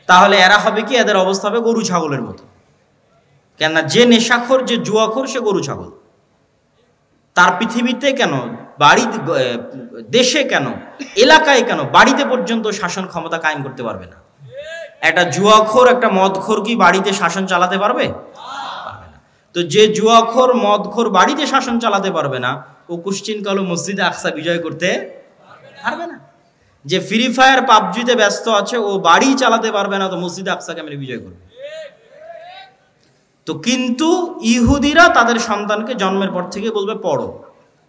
তাহলে এরা হবে কি? এদের অবস্থা হবে গরু ছাগলের মতো। কেননা যে নেশাখোর, যে জুয়াখোর, সে গরু ছাগল। তার পৃথিবীতে কেন বাড়িতে, দেশে কেন, এলাকায় কেন, বাড়িতে পর্যন্ত শাসন ক্ষমতা কায়েম করতে পারবে না। একটা জুয়াখোর, একটা মদখোর কি বাড়িতে শাসন চালাতে পারবে? পারবে না। তো যে জুয়াখোর মদখোর বাড়িতে শাসন চালাতে পারবে না, ও কোশ্চিন কালো মসজিদে আকসা বিজয় করতে পারবে না। যে ফ্রি ফায়ার পাবজিতে ব্যস্ত আছে, ও বাড়ি চালাতে পারবে না, তো মসজিদে আকসা কেমনে বিজয় করবে? তো কিন্তু ইহুদিরা তাদের সন্তানকে জন্মের পর থেকে বলবে পড়ো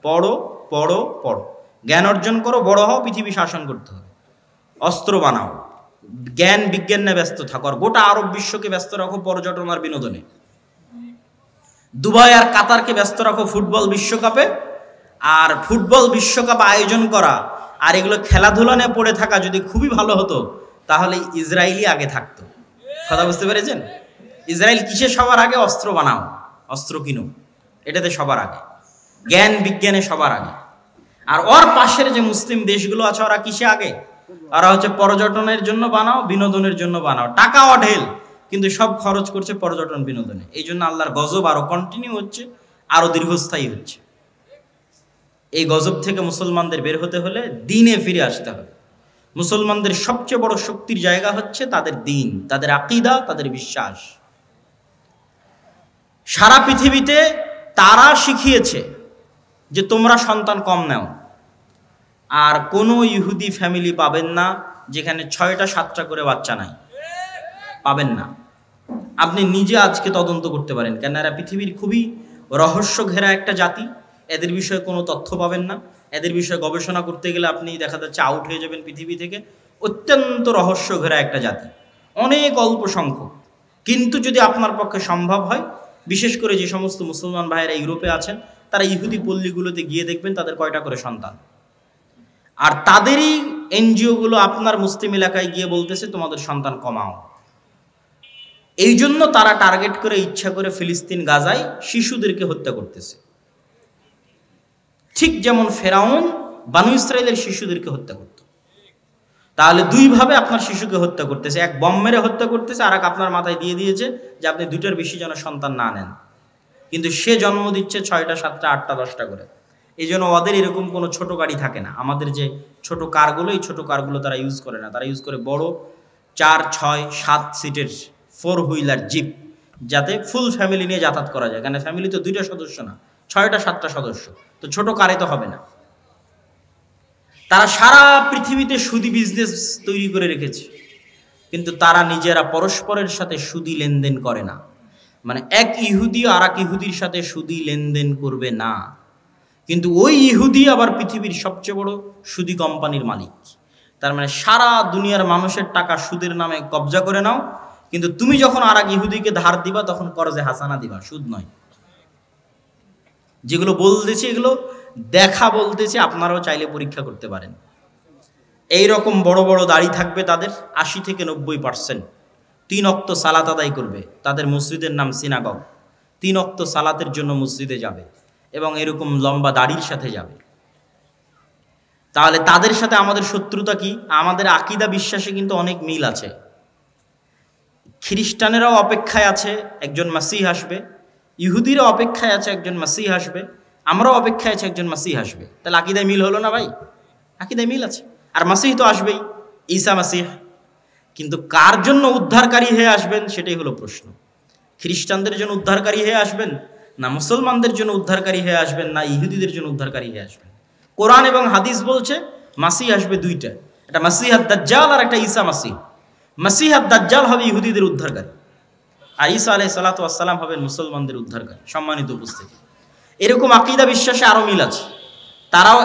পড়ো পড়ো পড়ো, জ্ঞান অর্জন করো, বড় হও, পৃথিবী শাসন করতে হবে, অস্ত্র বানাও, জ্ঞান বিজ্ঞান নিয়ে ব্যস্ত থাকো, আর গোটা আরব বিশ্বকে ব্যস্ত রাখো পর্যটন আর বিনোদনে, দুবাই আর কাতারকে ব্যস্ত রাখো ফুটবল বিশ্বকাপে, আর ফুটবল বিশ্বকাপ আয়োজন করা আর এগুলো খেলাধুলা নিয়ে পড়ে থাকা যদি খুবই ভালো হতো, তাহলে ইসরায়েলই আগে থাকতো। কথা বুঝতে পেরেছেন? ইসরায়েল কিসে সবার আগে? অস্ত্র বানাও, অস্ত্র কিনো, এটাতে সবার আগে, জ্ঞান বিজ্ঞানে সবার আগে। আর ওর পাশের যে মুসলিম দেশগুলো আছে, ওরা কিসে আগে? ওরা হচ্ছে পর্যটনের জন্য বানাও, বিনোদনের জন্য বানাও, টাকা অঢেল, কিন্তু সব খরচ করছে পর্যটন বিনোদনে। এই জন্য আল্লাহর গজব আরো কন্টিনিউ হচ্ছে, আরো দীর্ঘস্থায়ী হচ্ছে। এই গজব থেকে মুসলমানদের বের হতে হলে দ্বীনে ফিরে আসতে হবে। মুসলমানদের সবচেয়ে বড় শক্তির জায়গা হচ্ছে তাদের দ্বীন, তাদের আকীদা, তাদের বিশ্বাস। সারা পৃথিবীতে তারা শিখিয়েছে যে তোমরা সন্তান কম নাও, আর কোনো ইহুদি ফ্যামিলি পাবেন না যেখানে 6টা 7টা করে বাচ্চা নাই, পাবেন না। আপনি নিজে আজকে তদন্ত করতে পারেন, কেন এরা পৃথিবীর খুবই রহস্য ঘেরা একটা জাতি। এদের বিষয়ে কোনো তথ্য পাবেন না, এদের বিষয়ে গবেষণা করতে গেলে আপনি দেখা যাচ্ছে আউট হয়ে যাবেন পৃথিবী থেকে। অত্যন্ত রহস্য ঘেরা একটা জাতি, অনেক অল্প সংখ্যক। কিন্তু যদি আপনার পক্ষে সম্ভব হয়, বিশেষ করে যে সমস্ত মুসলমান ভাইয়েরা ইউরোপে আছেন, তারা ইহুদি পল্লীগুলোতে গিয়ে দেখবেন তাদের কয়টা করে সন্তান, আর তাদেরই এনজিওগুলো আপনার মুসলিম এলাকায় গিয়ে বলতেছে তোমাদের সন্তান কমাও। এই জন্য তারা টার্গেট করে, ইচ্ছা করে ফিলিস্তিন গাজায় শিশুদেরকে হত্যা করতেছে। ঠিক যেমন ফেরাউন বানু ইসরায়েলের শিশুদেরকে হত্যা করত। তাহলে দুইভাবে আপনার শিশুকে হত্যা করতেছে, এক বম মেরে হত্যা করতেছে, আর এক আপনার মাথায় দিয়ে দিয়েছে যে আপনি 2টার বেশি যেন সন্তান না নেন। কিন্তু সে জন্ম দিচ্ছে 6টা 7টা 8টা 10টা করে। এই জন্য ওদের এরকম কোনো ছোট গাড়ি থাকে না। আমাদের যে ছোট কারগুলো, এই ছোট কারগুলো তারা ইউজ করে না, তারা ইউজ করে বড় 4, 6, 7 সিটের 4 হুইলার জিপ, যাতে ফুল ফ্যামিলি নিয়ে যাতায়াত করা যায়। কারণ ফ্যামিলি তো 2টা সদস্য না, 6টা 7টা সদস্য, তো ছোট কারে তো হবে না। তারা সারা পৃথিবীতে সুদি বিজনেস তৈরি করে রেখেছে, কিন্তু তারা নিজেরা পরস্পরের সাথে সুদি লেনদেন করে না। মানে এক ইহুদি আর এক ইহুদির সাথে সুদি লেনদেন করবে না, কিন্তু ওই ইহুদি আবার পৃথিবীর সবচেয়ে বড় সুদি কোম্পানির মালিক। তার মানে সারা দুনিয়ার মানুষের টাকা সুদের নামে কবজা করে নাও, কিন্তু তুমি যখন আর এক ইহুদিকে ধার দিবা তখন করজে হাসানা দিবা, সুদ নয়। যেগুলো বলতেছি এগুলো দেখা বলতেছি, আপনারাও চাইলে পরীক্ষা করতে পারেন। এই রকম বড় বড় দাড়ি থাকবে তাদের, 80 থেকে 90%। 3 ওয়াক্ত সালাত আদায় করবে, তাদের মসজিদের নাম সিনাগগ। 3 ওয়াক্ত সালাতের জন্য মসজিদে যাবে, এবং এরকম লম্বা দাড়ির সাথে যাবে। তাহলে তাদের সাথে আমাদের শত্রুতা কি? আমাদের আকীদা বিশ্বাসে কিন্তু অনেক মিল আছে। খ্রিস্টানেরাও অপেক্ষায় আছে একজন মাসিহ আসবে, ইহুদিরা অপেক্ষায় আছে একজন মাসিহ আসবে, আমরাও অপেক্ষায় আছে একজন মাসিহ আসবে। তাহলে আকীদায় মিল হলো না ভাই? আকীদায় মিল আছে, আর মাসিহ তো আসবেই, ঈসা মাসিহ। কিন্তু কার জন্য উদ্ধারকারী হয়ে আসবেন সেটাই হলো প্রশ্ন। খ্রিস্টানদের জন্য উদ্ধারকারী হয়ে আসবেন, না মুসলমানদের জন্য উদ্ধারকারী হয়ে আসবেন, না ইহুদিদের জন্য উদ্ধারকারী হয়ে আসবেন? কোরআন এবং হাদিস বলছে মাসিহ আসবে 2টা, একটা মাসিহ আদ-দাজ্জাল আর একটা ঈসা মাসিহ। মাসিহ আদ-দাজ্জাল হবে ইহুদিদের উদ্ধারকারী, আর ঈসা আলাইহিস সালাতু ওয়াস সালাম হবেন মুসলমানদের উদ্ধারকারী। সম্মানিত উপস্থিতি, এরকম আকীদা বিশ্বাসে আরো মিল আছে। তারাও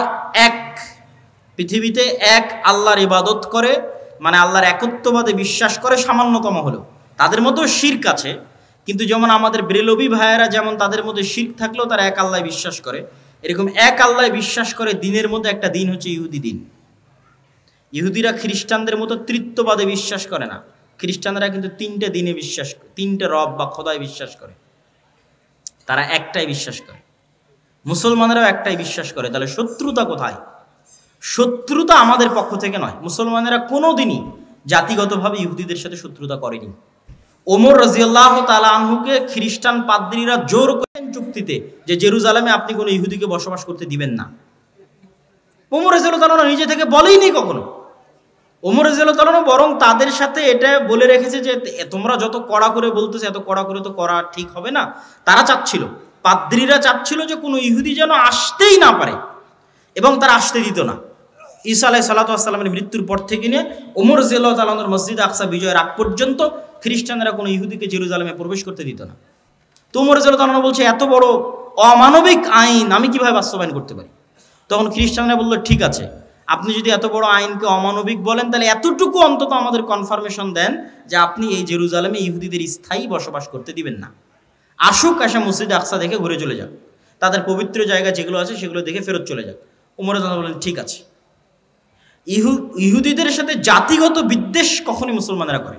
এক পৃথিবীতে এক আল্লাহর ইবাদত করে, মানে আল্লাহর একত্ববাদে বিশ্বাস করে সামান্যতম হলেও। তাদের মধ্যেও শিরক আছে, কিন্তু যেমন আমাদের বেরেলভী ভাইয়েরা যেমন তাদের মধ্যে শিরক থাকলেও তারা এক আল্লাহ বিশ্বাস করে, এরকম এক আল্লাহ বিশ্বাস করে। দিনের মধ্যে একটা দিন হচ্ছে ইহুদি দিন। ইহুদিরা খ্রিস্টানদের মতো তৃত্ববাদে বিশ্বাস করে না। খ্রিস্টানরা কিন্তু 3টে দিনে বিশ্বাস করে, 3টে রব বা খোদায় বিশ্বাস করে, তারা একটাই বিশ্বাস করে। মুসলমানেরাও একটাই বিশ্বাস করে। তাহলে শত্রুতা কোথায়? শত্রুতা আমাদের পক্ষ থেকে নয়। মুসলমানেরা কোনোদিনই জাতিগতভাবে ইহুদিদের সাথে শত্রুতা করেনি। ওমর রাদিয়াল্লাহু তাআলা আনহুকে খ্রিস্টান পাদ্রীরা জোর করেন চুক্তিতে যে জেরুজালেমে আপনি কোনো ইহুদিকে বসবাস করতে দিবেন না। ওমর রাদিয়াল্লাহু তাআলা নিজে থেকে বলেইনি কখনো। ওমর রাদিয়াল্লাহু তাআলা বরং তাদের সাথে এটা বলে রেখেছে যে তোমরা যত কড়া করে বলতেছো, এত কড়া করে তো করা ঠিক হবে না। তারা চাচ্ছিল, পাদ্রীরা চাচ্ছিল যে কোনো ইহুদি যেন আসতেই না পারে, এবং তারা আসতে দিত না। ঈসা আলাইহিস সালাতু ওয়াস সালামের মৃত্যুর পর থেকে নিয়ে ওমর রাদিয়াল্লাহু তাআলার মসজিদ আকসা বিজয়ের আগ পর্যন্ত খ্রিস্টানরা কোনো ইহুদিকে জেরুজালেমে প্রবেশ করতে দিত না। তো ওমর রাদিয়াল্লাহু তাআলা বলছে, এত বড় অমানবিক আইন আমি কিভাবে বাস্তবায়ন করতে পারি? তখন খ্রিস্টানরা বলল, ঠিক আছে, আপনি যদি এত বড় আইনকে অমানবিক বলেন, তাহলে এতটুকু অন্তত আমাদের কনফার্মেশন দেন যে আপনি এই জেরুজালেমে ইহুদিদের স্থায়ী বসবাস করতে দিবেন না। আসুক, এসে মসজিদ আকসা দেখে ঘুরে চলে যাক, তাদের পবিত্র জায়গা যেগুলো আছে সেগুলো দেখে ফেরত চলে যাক। ওমর রাদিয়াল্লাহু তাআলা বলেন, ঠিক আছে। ইহুদিদের সাথে জাতিগত বিদ্বেষ কখনই মুসলমানেরা করে।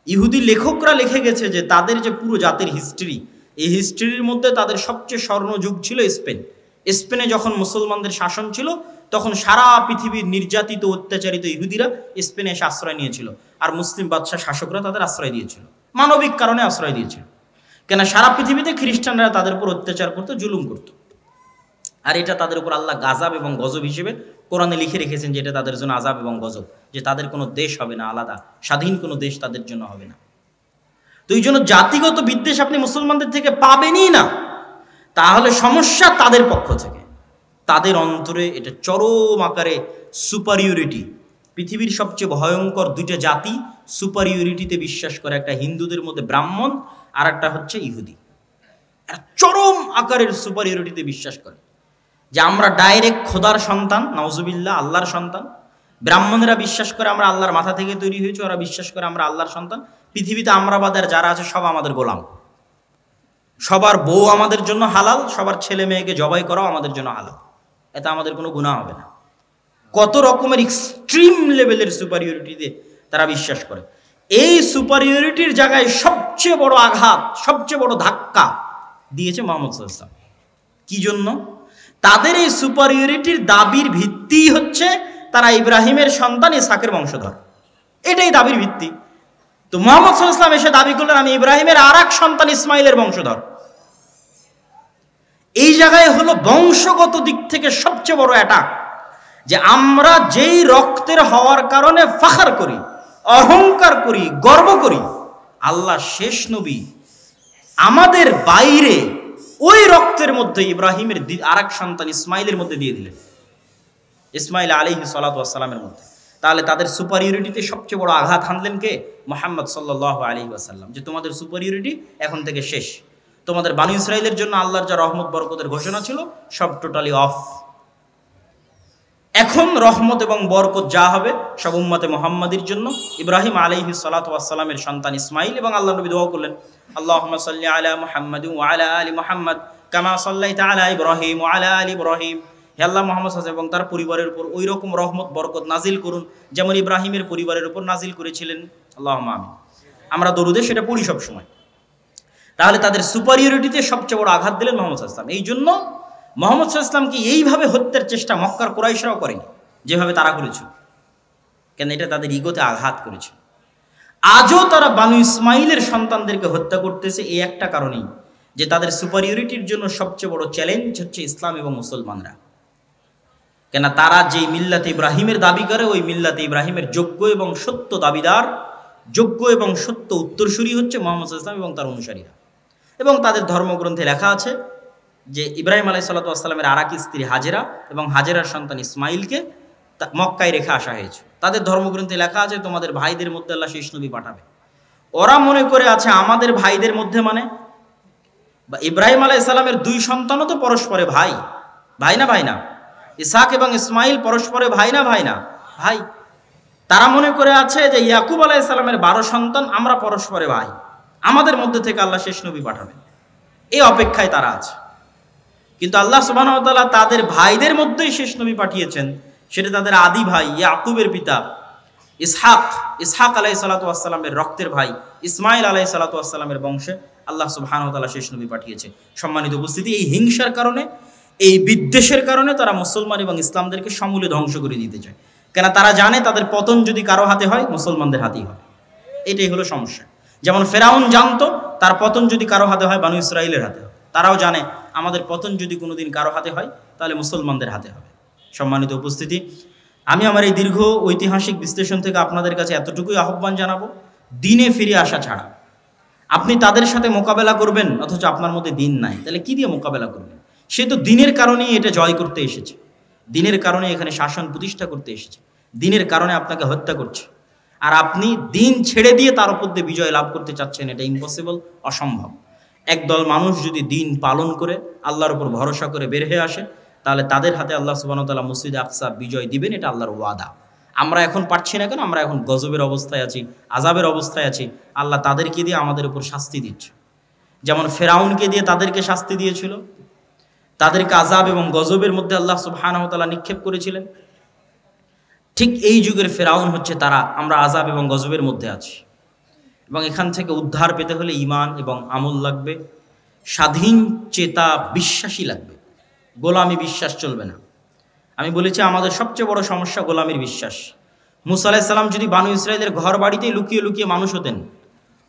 ইহুদি লেখকরা লিখে গেছে যে তাদের যে পুরো জাতির হিস্ট্রি, এই হিস্ট্রির মধ্যে তাদের সবচেয়ে স্বর্ণযুগ ছিল স্পেন। স্পেনে যখন মুসলমানদের শাসন ছিল, তখন সারা পৃথিবীর নির্যাতিত অত্যাচারিত ইহুদিরা স্পেনে এসে আশ্রয় নিয়েছিল, আর মুসলিম বাদশাহ শাসকরা তাদের আশ্রয় দিয়েছিল, মানবিক কারণে আশ্রয় দিয়েছিল। কেন? সারা পৃথিবীতে খ্রিস্টানরা তাদের উপর অত্যাচার করতো, জুলুম করত, আর এটা তাদের উপর আল্লাহ গাজাব এবং গজব হিসেবে কোরআনে লিখে রেখেছেন যে এটা তাদের জন্য আযাব এবং গজব, যে তাদের কোনো দেশ হবে না আলাদা, স্বাধীন কোনো দেশ তাদের জন্য হবে না। তো এই জন্য জাতিগত বিদ্বেষ আপনি মুসলমানদের থেকে পাবেনই না। তাহলে সমস্যা তাদের পক্ষ থেকে, তাদের অন্তরে এটা চরম আকারে সুপারিয়রিটি। পৃথিবীর সবচেয়ে ভয়ঙ্কর দুইটা জাতি সুপারিয়রিটিতে বিশ্বাস করে, একটা হিন্দুদের মধ্যে ব্রাহ্মণ, আর একটা হচ্ছে ইহুদি। চরম আকারের সুপারিয়রিটিতে বিশ্বাস করে যে আমরা ডাইরেক্ট খোদার সন্তান, নাউজুবিল্লাহ, আল্লাহর সন্তান। ব্রাহ্মণেরা বিশ্বাস করে আমরা আল্লাহর মাথা থেকে তৈরি হয়েছি, ওরা বিশ্বাস করে আমরা আল্লাহর সন্তান। পৃথিবীতে আমরা বাদের যারা আছে সব আমাদের গোলাম, সবার বউ আমাদের জন্য হালাল, সবার ছেলে মেয়েকে জবাই করাও আমাদের জন্য হালাল, এতে আমাদের কোনো গুনাহ হবে না। কত রকমের এক্সট্রিম লেভেলের সুপারিয়রিটিতে তারা বিশ্বাস করে। এই সুপারিয়রিটির জায়গায় সবচেয়ে বড় আঘাত, সবচেয়ে বড় ধাক্কা দিয়েছে মুহাম্মদ সাল্লাল্লাহু আলাইহি ওয়াসাল্লাম। কি জন্য? তাদের এই সুপারিয়রিটির দাবির ভিত্তি হচ্ছে তারা ইব্রাহিমের সন্তান, ইসহাকের বংশধর, এটাই দাবির ভিত্তি। তো মুহাম্মদ সাল্লাল্লাহু আলাইহি ওয়াসাল্লাম এসে দাবি করলেন আমি ইব্রাহিমের আর এক সন্তান ইসমাইলের বংশধর। এই জায়গায় হলো বংশগত দিক থেকে সবচেয়ে বড় অ্যাটাক, যে আমরা যেই রক্তের হওয়ার কারণে ফাখর করি, অহংকার করি, গর্ব করি, আল্লাহ শেষ নবী আমাদের বাইরে ওই রক্তের মধ্যে ইব্রাহিমের আর এক সন্তান ইসমাইলের মধ্যে দিয়ে দিলেন, ইসমাইল আলাইহিস সালাতু ওয়াস সালামের মধ্যে। তাহলে তাদের সুপারিয়রিটিতে সবচেয়ে বড় আঘাত হানলেন কে? মুহাম্মদ সাল্লাল্লাহু আলাইহি ওয়াসাল্লাম, যে তোমাদের সুপারিয়রিটি এখন থেকে শেষ। তোমাদের বানি ইসরাইলের জন্য আল্লাহর যা রহমত বরকতের ঘোষণা ছিল সব টোটালি অফ। এখন রহমত এবং বরকত যা হবে সব উম্মতে মুহাম্মাদির জন্য। ইব্রাহিম আলাইহিস সালাতু ওয়াস সালামের সন্তান ইসমাইল, এবং আল্লাহ নবী দোয়া করলেন আল্লাহুম্মা সাল্লি আলা মুহাম্মাদ ওয়া আলা আলি মুহাম্মাদ কামা সাল্লাইতা আলা ইব্রাহিম ওয়া আলা আলি ইব্রাহিম। হে আল্লাহ, মুহাম্মদ সাল্লাল্লাহু আলাইহি ওয়াসাল্লাম এবং তার পরিবারের উপর ওই রকম রহমত বরকত নাজিল করুন যেমন ইব্রাহিমের পরিবারের উপর নাজিল করেছিলেন। আল্লাহুম্মা আমিন। আমরা দরুদে সেটা পড়ি সব সময়। তাহলে তাদের সুপারিয়রিটিতে সবচেয়ে বড় আঘাত দিলেন মুহাম্মদ সাল্লাল্লাহু আলাইহি ওয়াসাল্লাম। এই জন্য মুহাম্মদ সাল্লাল্লাহু আলাইহি ওয়াসাল্লামকে এইভাবে হত্যার চেষ্টা মক্কার কুরাইশরাও করেনি যেভাবে তারা করেছিল, কেন এটা তাদের ইগোতে আঘাত করেছে। আজও তারা বানু ইসমাইলের সন্তানদেরকে হত্যা করতেছে এই একটা কারণেই, যে তাদের সুপারিয়রিটির জন্য সবচেয়ে বড় চ্যালেঞ্জ হচ্ছে ইসলাম এবং মুসলমানরা। কেন? তারা যেই মিল্লাতে ইব্রাহিমের দাবি করে, ওই মিল্লাতে ইব্রাহিমের যোগ্য এবং সত্য দাবিদার, যোগ্য এবং সত্য উত্তরসূরি হচ্ছে মুহাম্মদ সাল্লাল্লাহু আলাইহি ওয়াসাল্লাম এবং তার অনুসারীরা। এবং তাদের ধর্মগ্রন্থে লেখা আছে যে ইব্রাহিম আলাইহিস সালাতু ওয়াস সালামের আর এক স্ত্রী হাজেরা এবং হাজেরার সন্তান ইসমাইলকে মক্কায় রেখে আসা হয়েছে। তাদের ধর্মগ্রন্থে লেখা আছে তোমাদের ভাইদের মধ্যে আল্লাহ শেষ নবী পাঠাবে। ওরা মনে করে আছে আমাদের ভাইদের মধ্যে মানে ইব্রাহিম আলাইহিস সালামের দুই সন্তানও তো পরস্পরে ভাই, ভাই না ভাই না? ইসহাক এবং ইসমাইল পরস্পরে ভাই না ভাই না? ভাই। তারা মনে করে আছে যে ইয়াকুব আলাইহিস সালামের 12 সন্তান, আমরা পরস্পরে ভাই, আমাদের মধ্যে থেকে আল্লাহ শেষ নবী পাঠাবেন, এই অপেক্ষায় তারা আছে। কিন্তু আল্লাহ সুবহানাহু ওয়া তাআলা তাদের ভাইদের মধ্যেই শেষ নবী পাঠিয়েছেন, সেটা তাদের আদি ভাই ইয়াকুবের পিতা ইসহাক, ইসহাক আলাইহিস সালাতু ওয়াস সালামের রক্তের ভাই ইসমাইল আলাইহিস সালাতু ওয়াস সালামের বংশে আল্লাহ সুবহানাহু ওয়া তাআলা শেষ নবী পাঠিয়েছে। সম্মানিত উপস্থিতি, এই হিংসার কারণে, এই বিদ্বেষের কারণে তারা মুসলমান এবং ইসলামদেরকে সমূলে ধ্বংস করে দিতে চায়। কেন? তারা জানে তাদের পতন যদি কারো হাতে হয় মুসলমানদের হাতেই হবে। এটাই হলো সমস্যা। যেমন ফেরাউন জানতো তার পতন যদি কারো হাতে হয় বানু ইসরাইলের হাতে হবে, তারাও জানে আমাদের পতন যদি কোনোদিন কারো হাতে হয় তাহলে মুসলমানদের হাতে হবে। সম্মানিত উপস্থিতি, আমি আমার এই দীর্ঘ ঐতিহাসিক বিশ্লেষণ থেকে আপনাদের কাছে এতটুকুই আহ্বান জানাবো, দিনে ফিরে আসা ছাড়া। আপনি তাদের সাথে মোকাবেলা করবেন অথচ আপনার মধ্যে দিন নাই, তাহলে কি দিয়ে মোকাবেলা করবেন? সে তো দিনের কারণেই এটা জয় করতে এসেছে, দিনের কারণে এখানে শাসন প্রতিষ্ঠা করতে এসেছে, দিনের কারণে আপনাকে হত্যা করছে। আর আপনি দিন ছেড়ে দিয়ে তার উপর দিয়ে বিজয় লাভ করতে চাচ্ছেন, এটা ইম্পসিবল, অসম্ভব। একদল মানুষ যদি দিন পালন করে আল্লাহর উপর ভরসা করে বের হয়ে আসে, তাহলে তাদের হাতে আল্লাহ সুবহানাহু ওয়া তাআলা মসজিদে আকসা বিজয় দিবেন, এটা আল্লাহর ওয়াদা। আমরা এখন পারছি না কেন? আমরা এখন গজবের অবস্থায় আছি, আযাবের অবস্থায় আছি। আল্লাহ তাদেরকে দিয়ে আমাদের উপর শাস্তি দিচ্ছে, যেমন ফেরাউনকে দিয়ে তাদেরকে শাস্তি দিয়েছিল, তাদেরকে আযাব এবং গজবের মধ্যে আল্লাহ সুবহানাহু ওয়া তাআলা নিক্ষেপ করেছিলেন। ঠিক এই যুগের ফেরাউন হচ্ছে তারা। আমরা আযাব এবং গজবের মধ্যে আছি, এবং এখান থেকে উদ্ধার পেতে হলে ঈমান এবং আমল লাগবে, স্বাধীন চেতা বিশ্বাসী লাগবে, গোলামি বিশ্বাস চলবে না। আমি বলেছি আমাদের সবচেয়ে বড় সমস্যা গোলামির বিশ্বাস। মুসা আলাইহিস সালাম যদি বানু ইসরাইলের ঘর বাড়িতেই লুকিয়ে লুকিয়ে মানুষ হতেন,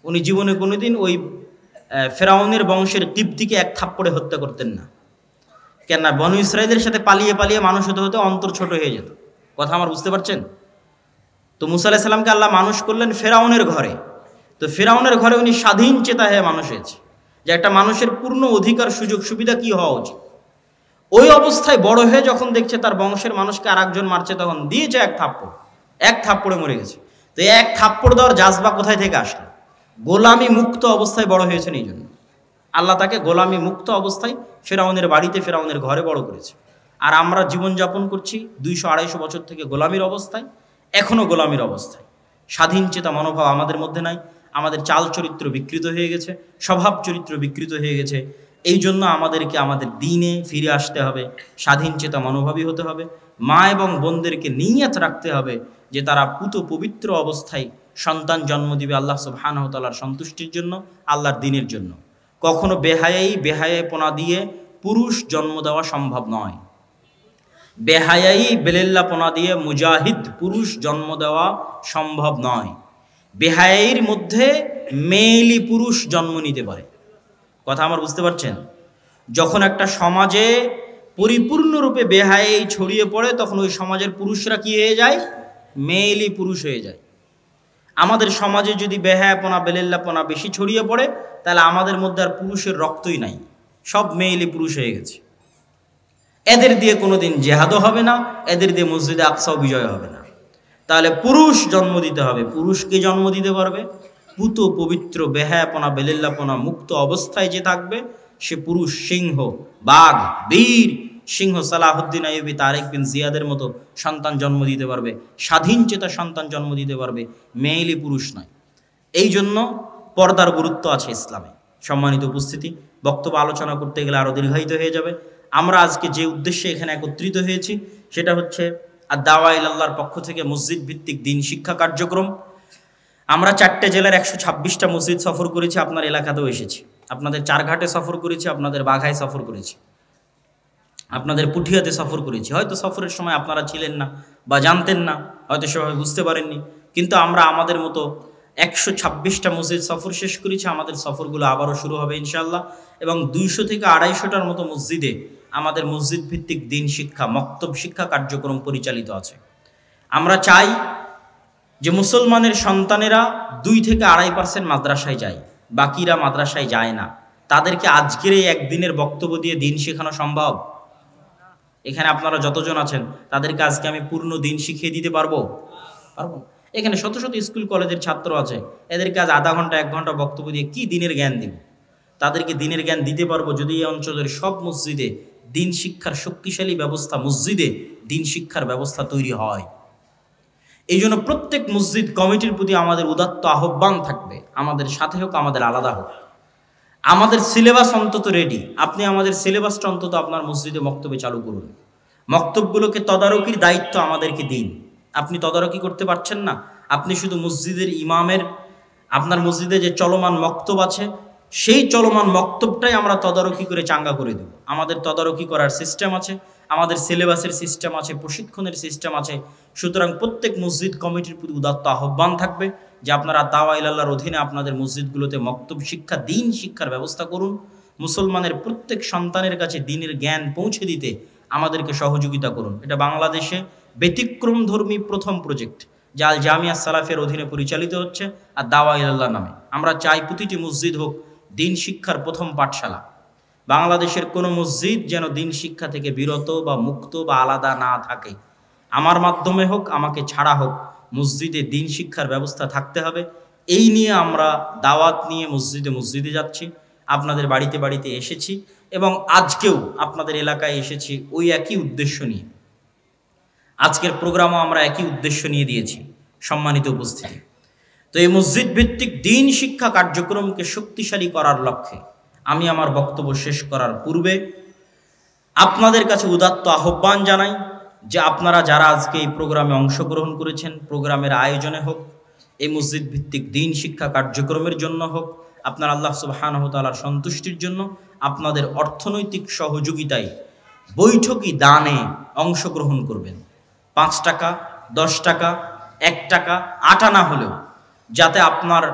উনি জীবনে কোনোদিন ওই ফেরাউনের বংশের কিবতীকে এক থাপ্পড়ে হত্যা করতেন না। কেননা বানু ইসরাইলের সাথে পালিয়ে পালিয়ে মানুষ হতে হতে অন্তর ছোট হয়ে যেত। কথা আমার বুঝতে পারছেন? তো মুসা আলাইহিস সালামকে আল্লাহ মানুষ করলেন ফেরাউনের ঘরে। তো ফেরাউনের ঘরে উনি স্বাধীন চেতা হয়ে মানুষ হয়েছে, যে একটা মানুষের পূর্ণ অধিকার সুযোগ সুবিধা কি হওয়া উচিত। ওই অবস্থায় বড় হয়ে যখন দেখছে তার বংশের মানুষকে আর একজন মারছে, তখন দিয়েছে এক থাপ্পড়ে মরে গেছে। তো এক থাপ্পড় দেওয়ার জাজবা কোথায় থেকে আসলো? গোলামি মুক্ত অবস্থায় বড় হয়েছেন, এই জন্য আল্লাহ তাকে গোলামি মুক্ত অবস্থায় ফেরাউনের বাড়িতে, ফেরাউনের ঘরে বড় করেছে। আর আমরা জীবনযাপন করছি 200-250 বছর থেকে গোলামির অবস্থায়, এখনও গোলামির অবস্থায়। স্বাধীন চেতা মনোভাব আমাদের মধ্যে নাই, আমাদের চাল চরিত্র বিকৃত হয়ে গেছে, স্বভাব চরিত্র বিকৃত হয়ে গেছে। এই জন্য আমাদেরকে আমাদের দিনে ফিরে আসতে হবে, স্বাধীন চেতা মনোভাবী হতে হবে। মা এবং বোনদেরকে নিয়ত রাখতে হবে যে তারা পুত পবিত্র অবস্থায় সন্তান জন্ম দিবে আল্লাহ সুবহানাহু ওয়া তাআলার সন্তুষ্টির জন্য, আল্লাহর দ্বীনের জন্য। কখনো বেহায়াইপনা দিয়ে পুরুষ জন্ম দেওয়া সম্ভব নয়। বেহায়াই বেলেল্লাপনা দিয়ে মুজাহিদ পুরুষ জন্ম দেওয়া সম্ভব নয়। বেহায়াইর মধ্যে মেয়েলি পুরুষ জন্ম নিতে পারে। কথা আমার বুঝতে পারছেন? যখন একটা সমাজে পরিপূর্ণরূপে বেহায়াই ছড়িয়ে পড়ে, তখন ওই সমাজের পুরুষরা কি হয়ে যায়? মেয়েলি পুরুষ হয়ে যায়। আমাদের সমাজে যদি বেহায়াপনা বেলেল্লাপনা বেশি ছড়িয়ে পড়ে, তাহলে আমাদের মধ্যে আর পুরুষের রক্তই নাই, সব মেয়েলি পুরুষ হয়ে গেছে। এদের দিয়ে কোনোদিন জেহাদও হবে না, এদের দিয়ে মসজিদে আকসাও বিজয় হবে না। তাহলে পুরুষ জন্ম দিতে হবে। পুরুষকে জন্ম দিতে পারবে পুত পবিত্র বেহায়াপনা বেলেল্লাপনা মুক্ত অবস্থায় যে থাকবে, সে পুরুষ সিংহ, বাঘ, বীর সিংহ সালাহুদ্দিন আইয়ুবী, তারেক বিন জিয়াদের মতো সন্তান জন্ম দিতে পারবে, স্বাধীন চেতা সন্তান জন্ম দিতে পারবে, মেয়েলি পুরুষ নয়। এই জন্য পর্দার গুরুত্ব আছে ইসলামে। সম্মানিত উপস্থিতি, বক্তব্য আলোচনা করতে গেলে আরও দীর্ঘায়িত হয়ে যাবে। আমরা আজকে যে উদ্দেশ্যে এখানে একত্রিত হয়েছি সেটা হচ্ছে আদ-দাওয়া ইলাল্লাহর পক্ষ থেকে মসজিদ ভিত্তিক দিন শিক্ষা কার্যক্রম। আমরা 4টে জেলার 126টা মসজিদ সফর করেছি, আপনার এলাকাতেও এসেছি। আপনাদের চারঘাটে সফর করেছি, আপনাদের বাঘায় সফর করেছি, আপনাদের পুঠিয়াতে সফর করেছি। হয়তো সফরের সময় আপনারা ছিলেন না বা জানতেন না, হয়তো সেভাবে বুঝতে পারেননি, কিন্তু আমরা আমাদের মতো 126টা মসজিদ সফর শেষ করেছি। আমাদের সফরগুলো আবারও শুরু হবে ইনশাআল্লাহ, এবং 200 থেকে 250টার মতো মসজিদে আমাদের মসজিদ ভিত্তিক দিন শিক্ষা, মক্তব শিক্ষা কার্যক্রম পরিচালিত আছে। আমরা চাই যে মুসলমানের সন্তানেরা 2 থেকে 2.5% মাদ্রাসায় যায়, বাকিরা মাদ্রাসায় যায় না। তাদেরকে আজকের এই একদিনের বক্তব্য দিয়ে দিন শেখানো সম্ভব? এখানে আপনারা যতজন আছেন তাদেরকে আজকে আমি পূর্ণ দিন শিখিয়ে দিতে পারবো? এখানে শত শত স্কুল কলেজের ছাত্র আছে, এদেরকে আজ আধা ঘন্টা 1 ঘন্টা বক্তব্য দিয়ে কি দিনের জ্ঞান দিব? তাদেরকে দিনের জ্ঞান দিতে পারবো যদি এই অঞ্চলের সব মসজিদে দিন শিক্ষার শক্তিশালী ব্যবস্থা, মসজিদে দিন শিক্ষার ব্যবস্থা তৈরি হয়। এই জন্য প্রত্যেক মসজিদ কমিটির প্রতি আমাদের উদাত্ত আহ্বান থাকবে, আমাদের সাথে হোক, আমাদের আলাদা হোক, আমাদের সিলেবাস অন্তত রেডি। আপনি আমাদের সিলেবাসটা অন্তত আপনার মসজিদে মক্তবে চালু করুন। মক্তবগুলোকে তদারকির দায়িত্ব আমাদেরকে দিন। আপনি তদারকি করতে পারছেন না, আপনি শুধু মসজিদের ইমামের, আপনার মসজিদে যে চলমান মক্তব আছে সেই চলমান মক্তবটাই আমরা তদারকি করে চাঙ্গা করে দেব। আমাদের তদারকি করার সিস্টেম আছে, আমাদের সিলেবাসের সিস্টেম আছে, প্রশিক্ষণের সিস্টেম আছে। সুতরাং প্রত্যেক মসজিদ কমিটির প্রতি উদাত্ত আহ্বান থাকবে যে আপনারা দাওয়া ইলাল্লাহর অধীনে আপনাদের মসজিদগুলোতে মক্তব শিক্ষা, দিন শিক্ষার ব্যবস্থা করুন। মুসলমানের প্রত্যেক সন্তানের কাছে দিনের জ্ঞান পৌঁছে দিতে আমাদেরকে সহযোগিতা করুন। এটা বাংলাদেশে ব্যতিক্রমধর্মী প্রথম প্রজেক্ট যা আল জামিয়া সালাফের অধীনে পরিচালিত হচ্ছে আর দাওয়া ইলাল্লাহ নামে। আমরা চাই প্রতিটি মসজিদ হোক দিন শিক্ষার প্রথম পাঠশালা। বাংলাদেশের কোনো মসজিদ যেন দিন শিক্ষা থেকে বিরত বা মুক্ত বা আলাদা না থাকে। আমার মাধ্যমে হোক, আমাকে ছাড়া হোক, মসজিদে দিন শিক্ষার ব্যবস্থা থাকতে হবে। এই নিয়ে আমরা দাওয়াত নিয়ে মসজিদে মসজিদে যাচ্ছি, আপনাদের বাড়িতে বাড়িতে এসেছি এবং আজকেও আপনাদের এলাকায় এসেছি ওই একই উদ্দেশ্য নিয়ে। আজকের প্রোগ্রামও আমরা একই উদ্দেশ্য নিয়ে দিয়েছি। সম্মানিত উপস্থিতি, তো এই মসজিদ ভিত্তিক দিন শিক্ষা কার্যক্রমকে শক্তিশালী করার লক্ষ্যে আমি আমার বক্তব্য শেষ করার পূর্বে আপনাদের কাছে উদাত্ত আহ্বান জানাই যে আপনারা যারা আজকে এই প্রোগ্রামে অংশগ্রহণ করেছেন, প্রোগ্রামের আয়োজনে হোক, এই মসজিদ ভিত্তিক দিন শিক্ষা কার্যক্রমের জন্য হোক, আপনার আল্লাহ সুবহানাহু ওয়া তাআলার সন্তুষ্টির জন্য আপনাদের অর্থনৈতিক সহযোগিতায় বৈঠকি দানে অংশগ্রহণ করবেন। 5 টাকা, 10 টাকা, 1 টাকা, 8 আনা হলেও যাতে আপনার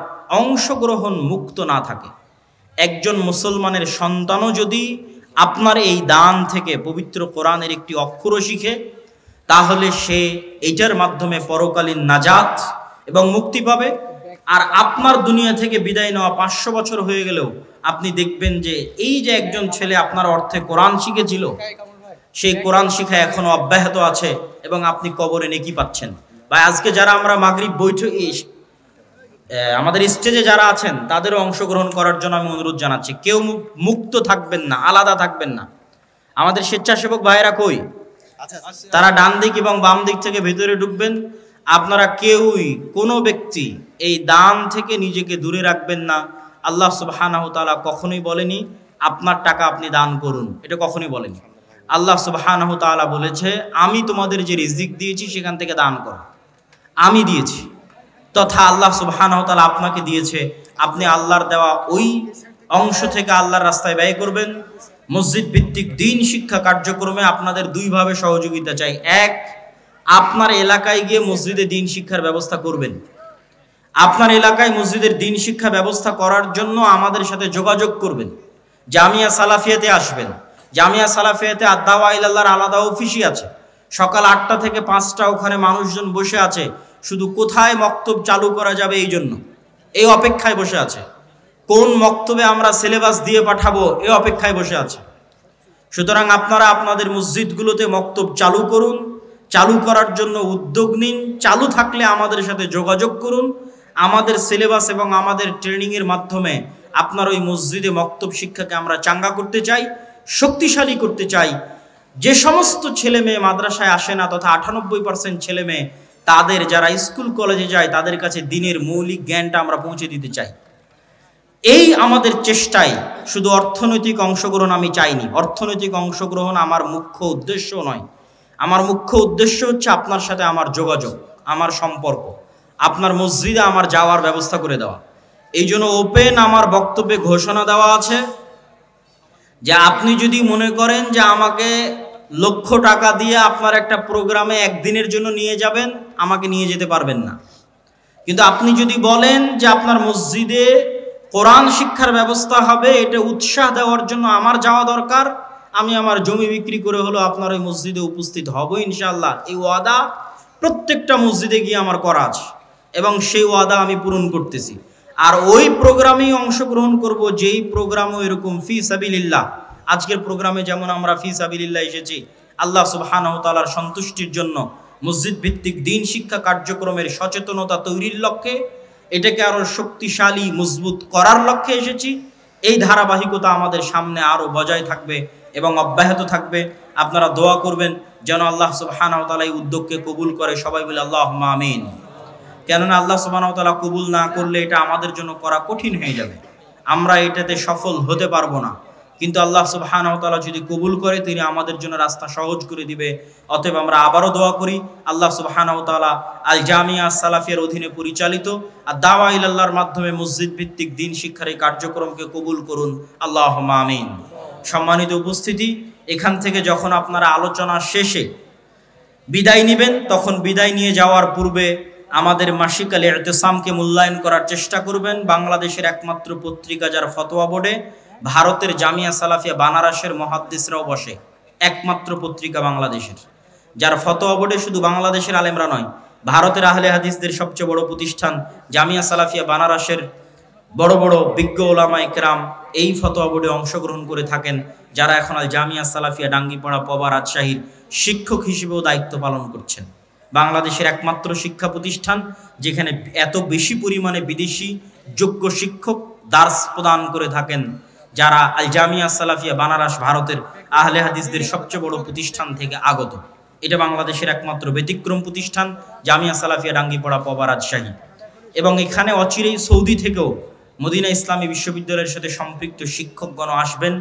অংশগ্রহণ মুক্ত না থাকে। একজন মুসলমানের সন্তানও যদি আপনার এই দান থেকে পবিত্র কোরআনের একটি অক্ষরও শিখে, তাহলে সে এটার মাধ্যমে পরকালীন নাজাত এবং মুক্তি পাবে। আর আপনার দুনিয়া থেকে বিদায় নেওয়া 500 বছর হয়ে গেলেও আপনি দেখবেন যে এই যে একজন ছেলে আপনার অর্থে কোরআন শিখেছিল, সেই কোরআন শিখা এখনো অব্যাহত আছে এবং আপনি কবরে নেকি পাচ্ছেন। বা আজকে যারা আমরা মাগরিব বৈঠক আমাদের স্টেজে যারা আছেন তাদেরও অংশগ্রহণ করার জন্য আমি অনুরোধ জানাচ্ছি। কেউ মুক্ত থাকবেন না, আলাদা থাকবেন না। আমাদের স্বেচ্ছাসেবক ভাইয়েরা কই? তারা ডান দিক এবং বাম দিক থেকে ভেতরে ঢুকবেন। আপনারা কেউই কোনো ব্যক্তি এই দান থেকে নিজেকে দূরে রাখবেন না। আল্লাহ সুবহানাহু ওয়া তাআলা কখনোই বলেনি আপনার টাকা আপনি দান করুন, এটা কখনোই বলেনি। আল্লাহ সুবহানাহু ওয়া তাআলা বলেছে আমি তোমাদের যে রিজিক দিয়েছি সেখান থেকে দান করো, আমি দিয়েছি। তথা আল্লাহ সুবহানাহু ওয়া তাআলা আপনাকে দিয়েছে, আপনি আল্লাহর দেওয়া ওই অংশ থেকে আল্লাহর রাস্তায় ব্যয় করবেন। মসজিদ ভিত্তিক দিন শিক্ষা কার্যক্রমে আপনাদের দুইভাবে সহযোগিতা চাই। এক, আপনার এলাকায় গিয়ে মসজিদে দিন শিক্ষার ব্যবস্থা করবেন। আপনার এলাকায় মসজিদের দিন শিক্ষা ব্যবস্থা করার জন্য আমাদের সাথে যোগাযোগ করবেন। জামিয়া সালাফিয়াতে আসবেন। জামিয়া সালাফিয়াতে আদ-দাওয়া ইলাল্লাহর আলাদা অফিসই আছে। সকাল 8টা থেকে 5টা ওখানে মানুষজন বসে আছে, শুধু কোথায় মক্তব চালু করা যাবে এই জন্য, এই অপেক্ষায় বসে আছে। কোন মক্তবে আমরা সিলেবাস দিয়ে পাঠাবো এই অপেক্ষায় বসে আছে। সুতরাং আপনারা আপনাদের মসজিদগুলোতে মক্তব চালু করুন, চালু করার জন্য উদ্যোগ নিন। চালু থাকলে আমাদের সাথে যোগাযোগ করুন। আমাদের সিলেবাস এবং আমাদের ট্রেনিংয়ের মাধ্যমে আপনার ওই মসজিদে মক্তব শিক্ষাকে আমরা চাঙ্গা করতে চাই, শক্তিশালী করতে চাই। যে সমস্ত ছেলে মেয়ে মাদ্রাসায় আসে না, তথা 98% ছেলে মেয়ে তাদের যারা স্কুল কলেজে যায় তাদের কাছে দিনের মৌলিক জ্ঞানটা আমরা পৌঁছে দিতে চাই। এই আমাদের চেষ্টায় শুধু অর্থনৈতিক অংশগ্রহণ আমি চাইনি। অর্থনৈতিক অংশগ্রহণ আমার মুখ্য উদ্দেশ্য নয়। আমার মুখ্য উদ্দেশ্য হচ্ছে আপনার সাথে আমার যোগাযোগ, আমার সম্পর্ক, আপনার মসজিদে আমার যাওয়ার ব্যবস্থা করে দেওয়া। এই জন্য ওপেন আমার বক্তব্যে ঘোষণা দেওয়া আছে যে আপনি যদি মনে করেন যে আমাকে লক্ষ টাকা দিয়ে আপনার একটা প্রোগ্রামে একদিনের জন্য নিয়ে যাবেন, আমাকে নিয়ে যেতে পারবেন না। কিন্তু আপনি যদি বলেন যে আপনার মসজিদে কোরআন শিক্ষার ব্যবস্থা হবে, এটা উৎসাহ দেওয়ার জন্য আমার যাওয়া দরকার, আমি আমার জমি বিক্রি করে হলো আপনার ওই মসজিদে উপস্থিত হব ইনশাআল্লাহ। এই ওয়াদা প্রত্যেকটা মসজিদে গিয়ে আমার করা আছে এবং সেই ওয়াদা আমি পূরণ করতেছি। আর ওই প্রোগ্রামেই অংশগ্রহণ করব যেই প্রোগ্রামও এরকম ফি সাবিলিল্লাহ। আজকের প্রোগ্রামে যেমন আমরা ফি সাবিলিল্লাহ এসেছি আল্লাহ সুবহানাহু ওয়া তাআলার সন্তুষ্টির জন্য, মসজিদ ভিত্তিক দিন শিক্ষা কার্যক্রমের সচেতনতা তৈরির লক্ষ্যে, এটাকে আরো শক্তিশালী মজবুত করার লক্ষ্যে এসেছি। এই ধারাবাহিকতা আমাদের সামনে আরো বজায় থাকবে এবং অব্যাহত থাকবে। আপনারা দোয়া করবেন যেন আল্লাহ সুবহানাহু ওয়া তাআলা এই উদ্যোগকে কবুল করে। সবাই বলে আল্লাহুম্মা আমিন। কেননা আল্লাহ সুবহানাহু ওয়া তাআলা কবুল না করলে এটা আমাদের জন্য করা কঠিন হয়ে যাবে, আমরা এটাতে সফল হতে পারবো না। কিন্তু আল্লাহ সুবহানাহু ওয়া তাআলা যদি কবুল করে তিনি আমাদের জন্য রাস্তা সহজ করে দিবে। অতএব আমরা আবারও দোয়া করি আল্লাহ সুবহানাহু ওয়া তাআলা আল জামিয়া সালাফিয়ার অধীনে পরিচালিত আর দাওয়া ইলাল্লাহর মাধ্যমে মসজিদ ভিত্তিক দিন শিক্ষার এই কার্যক্রমকে কবুল করুন। আল্লাহুম্মা আমিন। সম্মানিত উপস্থিতি, এখান থেকে যখন আপনারা আলোচনা শেষে বিদায় নেবেন, তখন বিদায় নিয়ে যাওয়ার পূর্বে আমাদের মাসিক আল ইতিসামকে মূল্যায়ন করার চেষ্টা করবেন। বাংলাদেশের একমাত্র পত্রিকা যার ফতোয়া বোর্ডে, ভারতের জামিয়া সালাফিয়া বানারসের মুহাদ্দিসরাও বসে। একমাত্র পত্রিকা বাংলাদেশের, যার ফতোয়া বোর্ডে শুধু বাংলাদেশের আলেমরা নয়, ভারতের আহলে হাদিসদের সবচেয়ে বড় প্রতিষ্ঠান জামিয়া সালাফিয়া বানারসের বড় বড় বিজ্ঞ ওলামায়ে কেরাম এই ফতোয়া বোর্ডে অংশগ্রহণ করে থাকেন, যারা এখন আল জামিয়া সালাফিয়া ডাঙ্গিপাড়া পবা রাজশাহীর শিক্ষক হিসেবেও দায়িত্ব পালন করছেন। বাংলাদেশের একমাত্র শিক্ষা প্রতিষ্ঠান যেখানে এত বেশি পরিমাণে বিদেশি যোগ্য শিক্ষক দার্স প্রদান করে থাকেন, যারা আল জামিয়া সালাফিয়া বানারস ভারতের আহলে হাদিসদের সবচেয়ে বড় প্রতিষ্ঠান থেকে আগত। এটা বাংলাদেশের একমাত্র ব্যতিক্রম প্রতিষ্ঠান জামিয়া সালাফিয়া ডাঙ্গিপাড়া পবা রাজশাহী। এবং এখানে অচিরেই সৌদি থেকেও মদিনা ইসলামী বিশ্ববিদ্যালয়ের সাথে সম্পৃক্ত শিক্ষকগণ আসবেন।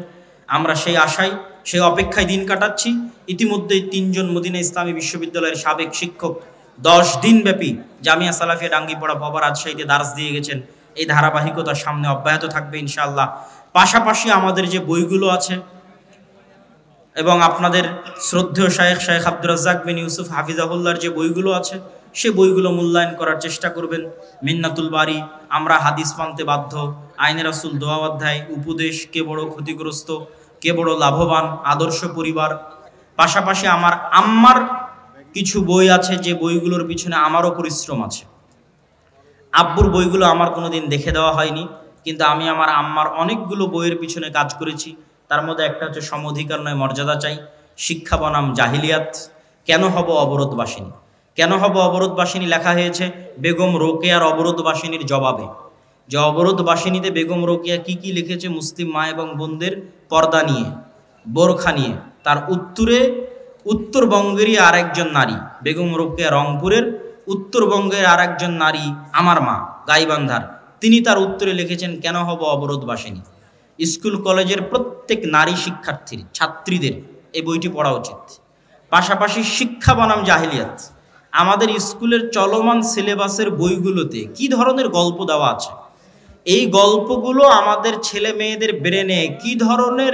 আমরা সেই আশায়, সেই অপেক্ষায় দিন কাটাচ্ছি। ইতিমধ্যেই 3 জন মদিনা ইসলামী বিশ্ববিদ্যালয়ের সাবেক শিক্ষক 10 দিন ব্যাপী জামিয়া সালাফিয়া ডাঙ্গিপাড়া পবা রাজশাহীতে দার্স দিয়ে গেছেন। এই ধারাবাহিকতা সামনে অব্যাহত থাকবে ইনশাআল্লাহ। পাশাপাশি আমাদের যে বইগুলো আছে এবং আপনাদের শ্রদ্ধেয় শায়েখ আব্দুর রাজ্জাক বিন ইউসুফ হাফিজাহুল্লাহর যে বইগুলো আছে, সে বইগুলো মূল্যায়ন করার চেষ্টা করবেন। মিন্নাতুল বারি, আমরা হাদিস মানতে বাধ্য, আইনে রাসূল দোয়া অধ্যায়, উপদেশ, কে বড় ক্ষতিগ্রস্ত, কে বড় লাভবান, আদর্শ পরিবার। পাশাপাশি আমার আম্মার কিছু বই আছে, যে বইগুলোর পিছনে আমারও পরিশ্রম আছে। আব্বুর বইগুলো আমার কোনোদিন দেখে দেওয়া হয়নি, কিন্তু আমি আমার আম্মার অনেকগুলো বইয়ের পিছনে কাজ করেছি। তার মধ্যে একটা হচ্ছে সমঅধিকার নয় মর্যাদা চাই, শিক্ষা বনাম জাহিলিয়াত, কেন হব অবরোধবাসিনী, কেন হব অবরোধবাসিনী লেখা হয়েছে বেগম রোকেয়ার অবরোধবাসিনীর জবাবে। যে অবরোধবাসিনীতে বেগম রোকেয়া কি কি লিখেছে মুসলিম মা এবং বোনদের পর্দা নিয়ে, বোরখা নিয়ে, তার উত্তরে উত্তরবঙ্গেরই আরেকজন নারী, বেগম রোকেয়া রংপুরের, উত্তরবঙ্গের আরেকজন নারী আমার মা গাইবান্ধার, তিনি তার উত্তরে লিখেছেন কেন হব অবরোধবাসিনী। স্কুল কলেজের প্রত্যেক নারী শিক্ষার্থীর, ছাত্রীদের এই বইটি পড়া উচিত। পাশাপাশি শিক্ষা বনাম জাহিলিয়াত, আমাদের স্কুলের চলমান সিলেবাসের বইগুলোতে কি ধরনের গল্প দেওয়া আছে, এই গল্পগুলো আমাদের ছেলে মেয়েদের ব্রেনে কি ধরনের